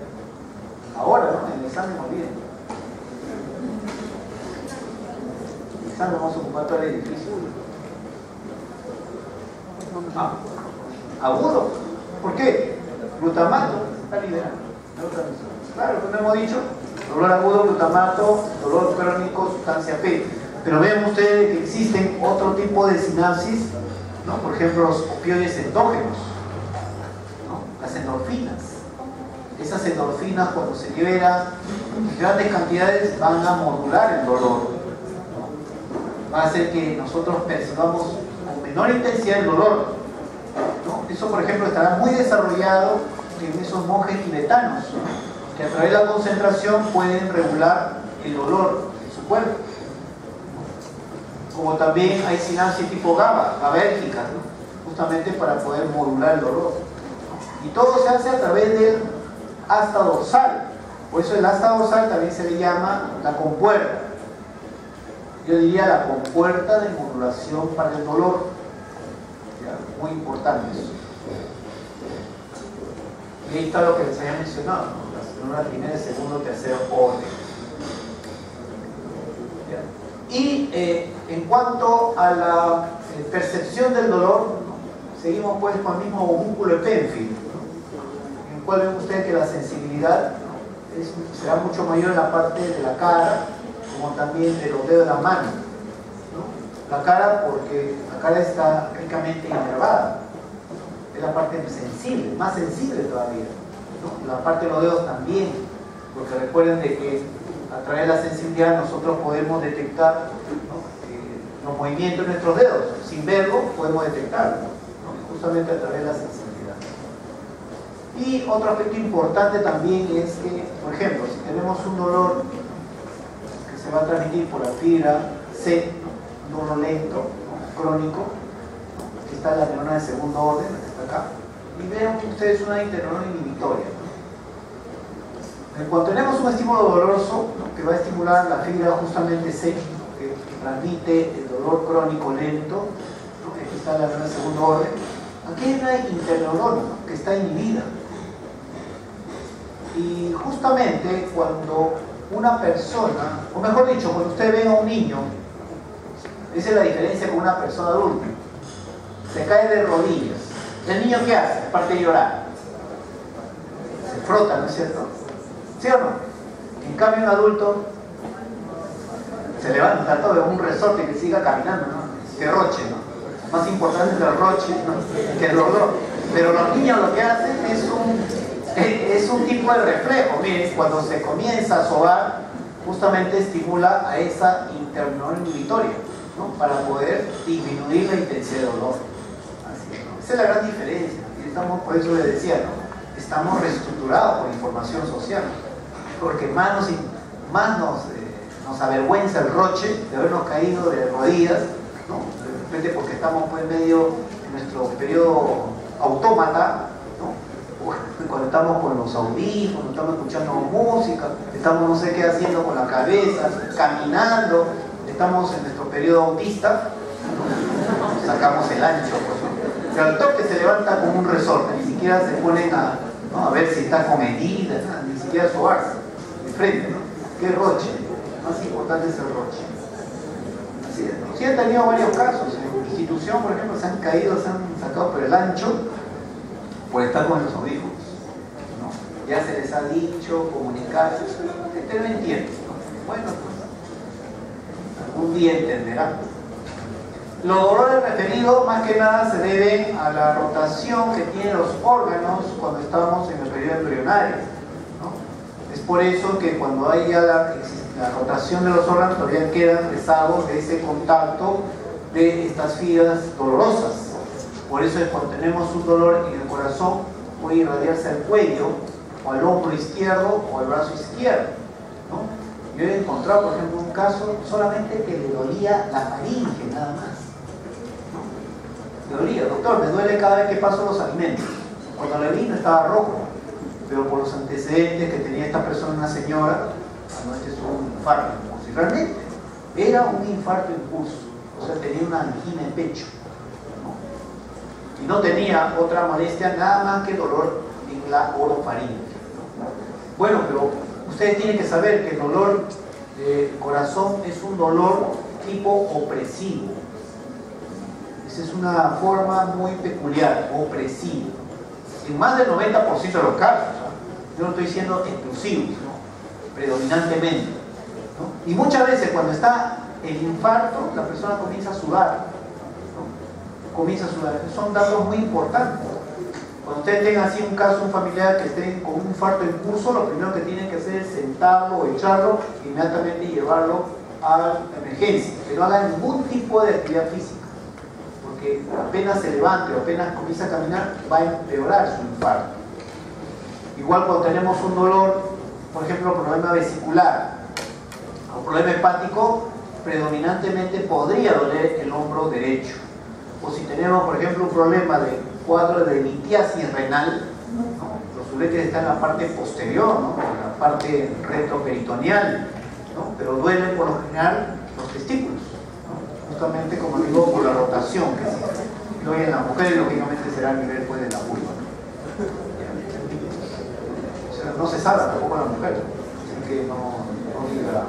Ahora, ¿no? En el examen, olviden. En el examen vamos a ocupar todo el edificio. Agudo. ¿Por qué? Glutamato está liberando. Claro, como hemos dicho, dolor agudo, glutamato, dolor crónico, sustancia P. Pero vean ustedes que existen otro tipo de sinapsis, ¿no? Por ejemplo, los opioides endógenos, ¿no? Las endorfinas. Esas endorfinas, cuando se liberan en grandes cantidades, van a modular el dolor, ¿no? Va a hacer que nosotros percibamos con menor intensidad el dolor, ¿no? Eso, por ejemplo, estará muy desarrollado en esos monjes tibetanos, ¿no?, que a través de la concentración pueden regular el dolor en su cuerpo. Como también hay sinapsis tipo GABA, GABAérgicas, ¿no?, justamente para poder modular el dolor. Y todo se hace a través del asta dorsal. Por eso el asta dorsal también se le llama la compuerta. Yo diría la compuerta de modulación para el dolor. ¿Ya? Muy importante eso. Y ahí está lo que les había mencionado, ¿no? Las neuronas primer, segundo, tercer orden. ¿Ya? Y en cuanto a la percepción del dolor, ¿no?, seguimos pues con el mismo homúnculo de Penfield, ¿no?, en el cual ven ustedes que la sensibilidad, ¿no?, será mucho mayor en la parte de la cara, como también de los dedos de la mano, ¿no? La cara, porque la cara está ricamente inervada, es la parte sensible, más sensible todavía, ¿no? La parte de los dedos también, porque recuerden de que a través de la sensibilidad nosotros podemos detectar, ¿no?, los movimientos de nuestros dedos, sin verlo podemos detectarlo, ¿no?, justamente a través de la sensibilidad. Y otro aspecto importante también es que, por ejemplo, si tenemos un dolor que se va a transmitir por la fibra C, ¿no?, dolor lento, ¿no?, crónico, ¿no?, que está en la neurona de segundo orden, la que está acá, y vean ustedes una interneurona inhibitoria, ¿no? Cuando tenemos un estímulo doloroso, ¿no?, que va a estimular la fibra justamente C, ¿no?, que transmite el dolor crónico lento, ¿no?, que está en la neurona de segundo orden, aquí hay una interneurona, ¿no?, que está inhibida. Y justamente cuando una persona, o mejor dicho, cuando usted ve a un niño, esa es la diferencia con una persona adulta, se cae de rodillas. ¿El niño qué hace? Aparte de llorar, se frota, ¿no es cierto? ¿Sí o no? En cambio un adulto se levanta todo, un resorte que siga caminando, ¿no? Que roche, ¿no? Más importante es el roche, ¿no?, que el dolor. Pero los niños lo que hacen es un tipo de reflejo. Miren, cuando se comienza a sobar, justamente estimula a esa interneurona inhibitoria, ¿no?, para poder disminuir la intensidad de dolor. Así, ¿no? Esa es la gran diferencia. Y estamos, por eso les decía, ¿no?, estamos reestructurados por información social, porque más nos avergüenza el roche de habernos caído de rodillas, ¿no?, de repente porque estamos pues medio en nuestro periodo autómata, ¿no?, cuando estamos con los audífonos, estamos escuchando música, estamos no sé qué haciendo con la cabeza, caminando, estamos en nuestro periodo autista, ¿no?, sacamos el ancho, pues, ¿no? Pero al toque se levanta como un resorte, ni siquiera se ponen a ¿no? A ver si está con heridas, ni siquiera sobarse de frente, ¿no? ¿Qué roche? Más importante es el roche. Así es, ¿no? Sí han tenido varios casos, en la institución, por ejemplo, se han caído, se han sacado por el ancho por estar con los audífonos, ¿no? Ya se les ha dicho, comunicarse, usted no entiende, ¿no? Bueno, pues algún día entenderá. Los dolores referidos más que nada se deben a la rotación que tienen los órganos cuando estamos en el periodo embrionario, ¿no? Es por eso que cuando hay ya la rotación de los órganos todavía quedan rezagos de ese contacto de estas fibras dolorosas. Por eso es cuando tenemos un dolor en el corazón puede irradiarse al cuello o al hombro izquierdo o al brazo izquierdo, ¿no? Yo he encontrado, por ejemplo, un caso solamente que le dolía la faringe nada más. Le dolía, doctor, me duele cada vez que paso los alimentos. Cuando le vi no estaba rojo, pero por los antecedentes que tenía esta persona, una señora, anoche es un infarto. Si realmente era un infarto en curso, o sea, tenía una angina en pecho, ¿no? Y no tenía otra molestia, nada más que dolor en la orofaringe, ¿no? Bueno, pero ustedes tienen que saber que el dolor de corazón es un dolor tipo opresivo. Esa es una forma muy peculiar, opresivo. En más del 90% de los casos, yo no estoy diciendo exclusivos, ¿no? Predominantemente, ¿no? Y muchas veces cuando está el infarto, la persona comienza a sudar, ¿no? Comienza a sudar. Son datos muy importantes. Cuando ustedes tengan así un caso, un familiar que esté con un infarto en curso, lo primero que tienen que hacer es sentarlo o echarlo e inmediatamente llevarlo a la emergencia. Que no haga ningún tipo de actividad física, porque apenas se levante o apenas comienza a caminar, va a empeorar su infarto. Igual cuando tenemos un dolor, por ejemplo, problema vesicular o problema hepático, predominantemente podría doler el hombro derecho. O si tenemos, por ejemplo, un problema de cuadro de litiasis renal, ¿no? Los uréteres están en la parte posterior, ¿no? En la parte retroperitoneal, ¿no? Pero duelen por lo general los testículos, ¿no? Justamente, como digo, por la rotación que se doy en la mujer, lógicamente será a nivel pues, de la vulva, ¿no? O sea, no se sabe tampoco en la mujer, así que no diga.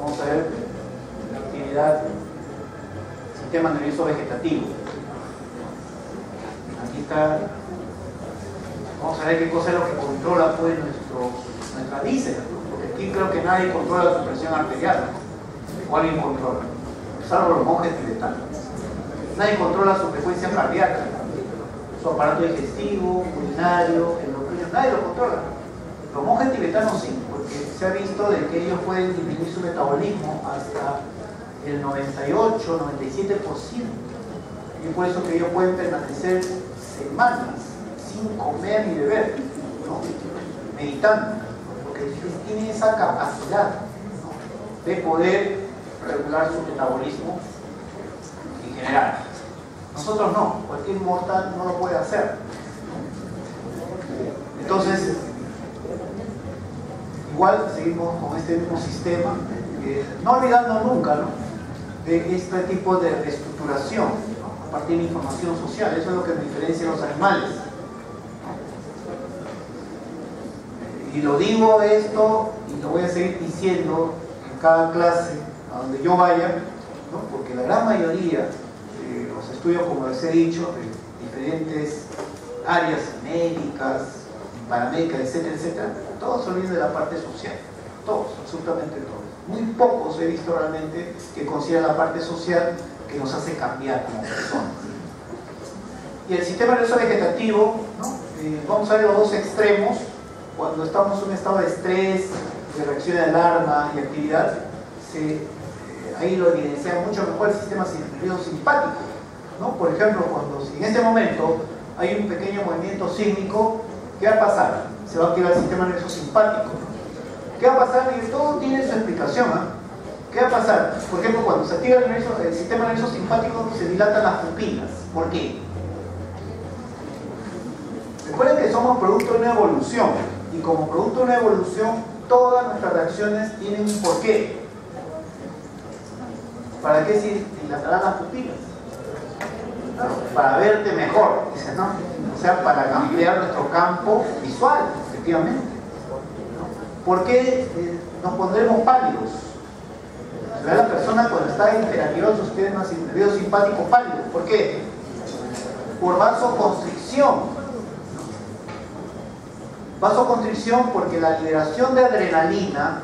Vamos a ver la actividad sistema nervioso vegetativo. Aquí está. Vamos a ver qué cosa es lo que controla pues nuestra víscera, ¿no? Porque aquí creo que nadie controla su presión arterial, ¿no? O alguien controla, salvo los monjes tibetanos. Nadie controla su frecuencia cardíaca, su aparato digestivo, urinario, endocrino, nadie lo controla. Los monjes tibetanos sí, porque se ha visto de que ellos pueden disminuir su metabolismo hasta el 98, 97%. Y por eso que ellos pueden permanecer semanas sin comer ni beber, ¿no? Meditando, porque tienen esa capacidad, ¿no? De poder regular su metabolismo en general. Nosotros no, cualquier mortal no lo puede hacer. Entonces, igual seguimos con este mismo sistema, no olvidando nunca, ¿no? De este tipo de reestructuración, ¿no? A partir de información social. Eso es lo que diferencia a los animales. Y lo digo esto y lo voy a seguir diciendo en cada clase a donde yo vaya, ¿no? Porque la gran mayoría de los estudios, como les he dicho, de diferentes áreas médicas, paramédicas, etcétera, etcétera, todos se olvidan de la parte social, todos, absolutamente todos. Muy pocos he visto realmente que consideran la parte social que nos hace cambiar como personas. Y el sistema nervioso vegetativo, ¿no? Vamos a ver los dos extremos. Cuando estamos en un estado de estrés, de reacción de alarma y actividad, ahí lo evidencia mucho mejor el sistema nervioso simpático, ¿no? Por ejemplo, cuando si en este momento hay un pequeño movimiento sísmico, ¿qué va a pasar? Se va a activar el sistema nervioso simpático. ¿Qué va a pasar? Y todo tiene su explicación, ¿eh? ¿Qué va a pasar? Por ejemplo, cuando se activa el sistema nervioso simpático, se dilatan las pupilas. ¿Por qué? Recuerden que somos producto de una evolución, y como producto de una evolución, todas nuestras reacciones tienen un porqué. ¿Para qué se dilatarán las pupilas? Claro, para verte mejor, dice, ¿no? O sea, para ampliar nuestro campo visual, efectivamente. ¿Por qué nos pondremos pálidos? Se ve a la persona cuando está hiperactivoso, usted no hace nervioso simpático pálido. ¿Por qué? Por vasoconstricción. Vasoconstricción porque la liberación de adrenalina,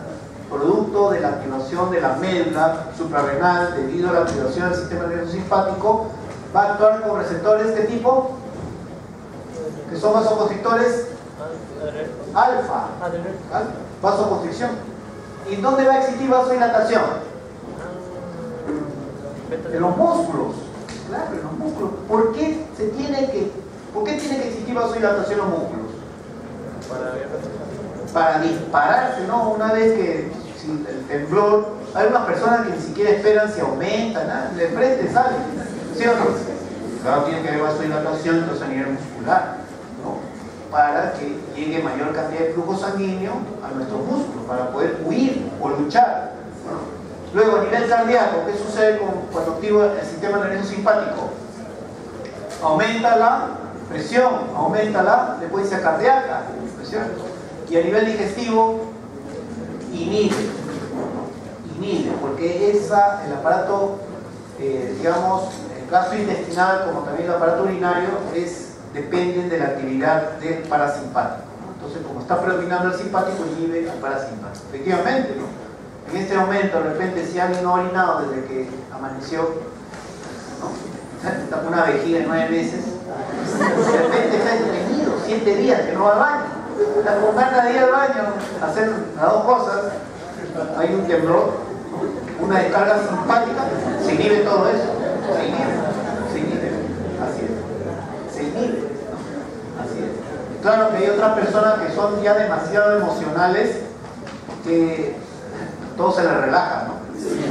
producto de la activación de la médula suprarrenal debido a la activación del sistema nervioso simpático, va a actuar con receptores ¿de qué tipo? Que son vasoconstrictores alfa. Vasoconstricción. ¿Y dónde va a existir vasodilatación? En los músculos. Claro, en los músculos. ¿Por qué tiene que existir vasodilatación en los músculos? Para dispararse, ¿no? Una vez que si el temblor, hay unas personas que ni siquiera esperan si aumenta, nada, de frente sale, ¿sí o no? Claro, tiene que haber vasodilatación entonces a nivel muscular, ¿no? Para que llegue mayor cantidad de flujo sanguíneo a nuestros músculos, para poder huir o luchar, ¿no? Luego, a nivel cardíaco, ¿qué sucede cuando activa el sistema nervioso simpático? Aumenta la presión, aumenta la frecuencia cardíaca, presión. Y a nivel digestivo, inhibe, porque el aparato, digamos, el gastrointestinal, como también el aparato urinario, dependen de la actividad del parasimpático. Entonces, como está predominando el simpático, inhibe al parasimpático. Efectivamente, ¿no? En este momento, de repente, si alguien no ha orinado desde que amaneció, ¿no? Está con una vejiga de 9 meses, de repente está estreñido, 7 días que no va al baño, está con ganas de ir al baño a hacer las dos cosas, hay un temblor, una descarga simpática, se inhibe todo eso, se inhibe, así es, se inhibe, ¿no? Así es. Claro que hay otras personas que son ya demasiado emocionales, que todo se les relaja, ¿no?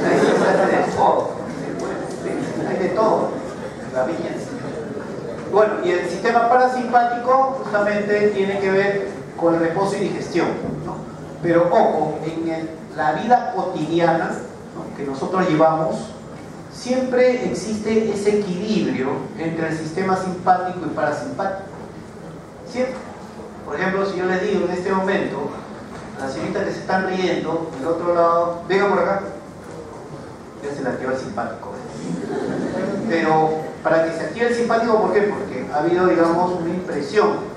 Hay de todo, hay de todo, la viña. Bueno, y el sistema parasimpático justamente tiene que ver con el reposo y digestión, ¿no? Pero ojo, en la vida cotidiana, ¿no?, que nosotros llevamos, siempre existe ese equilibrio entre el sistema simpático y parasimpático. Siempre. Por ejemplo, si yo les digo en este momento, a las señoritas que se están riendo, del otro lado, venga por acá, ya se le activa el simpático. Pero para que se active el simpático, ¿por qué? Porque ha habido, digamos, una impresión.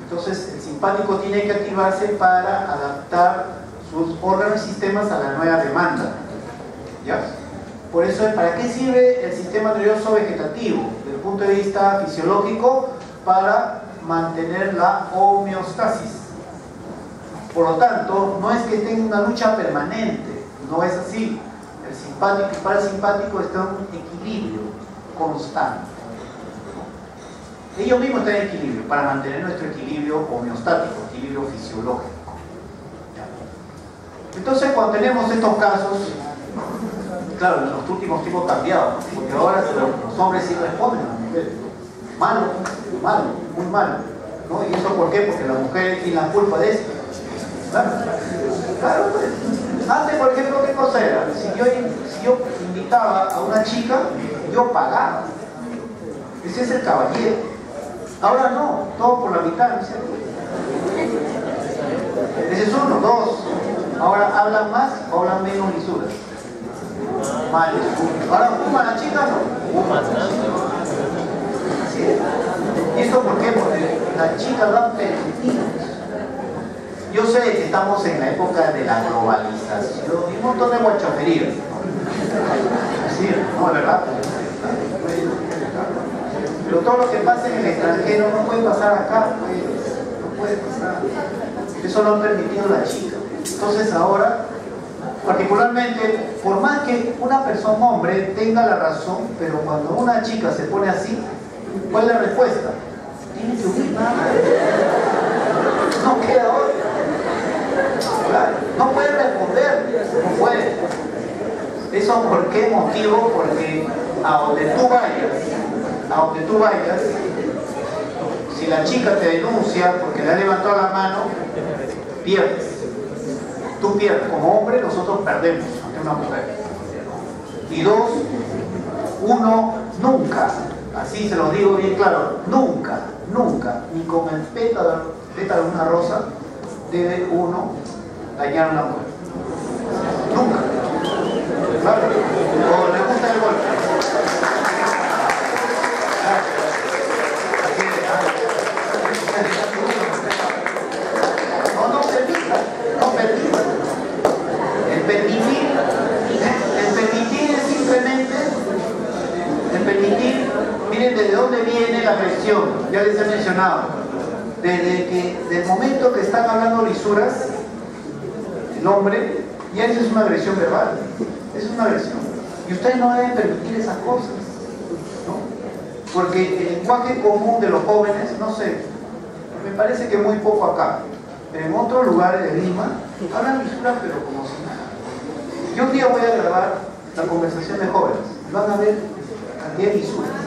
Entonces, el simpático tiene que activarse para adaptar sus órganos y sistemas a la nueva demanda. ¿Ya? Por eso, ¿para qué sirve el sistema nervioso vegetativo? Desde el punto de vista fisiológico, para mantener la homeostasis. Por lo tanto, no es que tenga una lucha permanente, no es así. El simpático y parasimpático están en un equilibrio constante. Ellos mismos están en equilibrio para mantener nuestro equilibrio homeostático, equilibrio fisiológico. ¿Ya? Entonces, cuando tenemos estos casos, claro, en los últimos tiempos cambiados, ¿no? Porque ahora los hombres sí responden a las mujeres. Malo, malo, muy malo, ¿no? ¿Y eso por qué? Porque la mujer tiene la culpa de eso. Claro, claro, pues. Antes, por ejemplo, ¿qué cosa era? Si yo invitaba a una chica, yo pagaba. Ese es el caballero. Ahora no, todo por la mitad, ¿no es cierto? Ese es uno, dos. Ahora hablan más o hablan menos lisuras. Mal. Ahora fuman las chicas, no. Fuman. Así es. ¿Y esto por qué? Porque las chicas dan permitidos. Yo sé que estamos en la época de la globalización y un montón de guachoferías, ¿no? Sí, no, ¿verdad? Pero todo lo que pasa en el extranjero no puede pasar acá, pues. No puede pasar. Eso lo han permitido las chicas. Entonces ahora, particularmente, por más que una persona, hombre, tenga la razón, pero cuando una chica se pone así, ¿cuál es la respuesta? Tiene que huir, nada más. No queda otra. Claro, no puede responder, no puede. ¿Eso por qué motivo? Porque a donde tú vayas, si la chica te denuncia porque le ha levantado la mano, pierdes. Tú pierdes. Como hombre, nosotros perdemos ante una mujer. Y dos, uno nunca, así se lo digo bien claro, nunca, nunca, ni con el pétalo de una rosa, debe uno dañar una mujer. Nunca. ¿Vale? ¿O le gusta el golpe? No permita, no permita. El permitir es simplemente, miren desde dónde viene la agresión, ya les he mencionado, del momento que están hablando lisuras, el hombre, ya eso es una agresión verbal, eso es una agresión, y ustedes no deben permitir esas cosas, ¿no? Porque el lenguaje común de los jóvenes, no sé, me parece que muy poco acá, pero en otros lugares de Lima, hablan lisuras pero como si nada. Yo un día voy a grabar la conversación de jóvenes y van a ver cantidad de lisuras.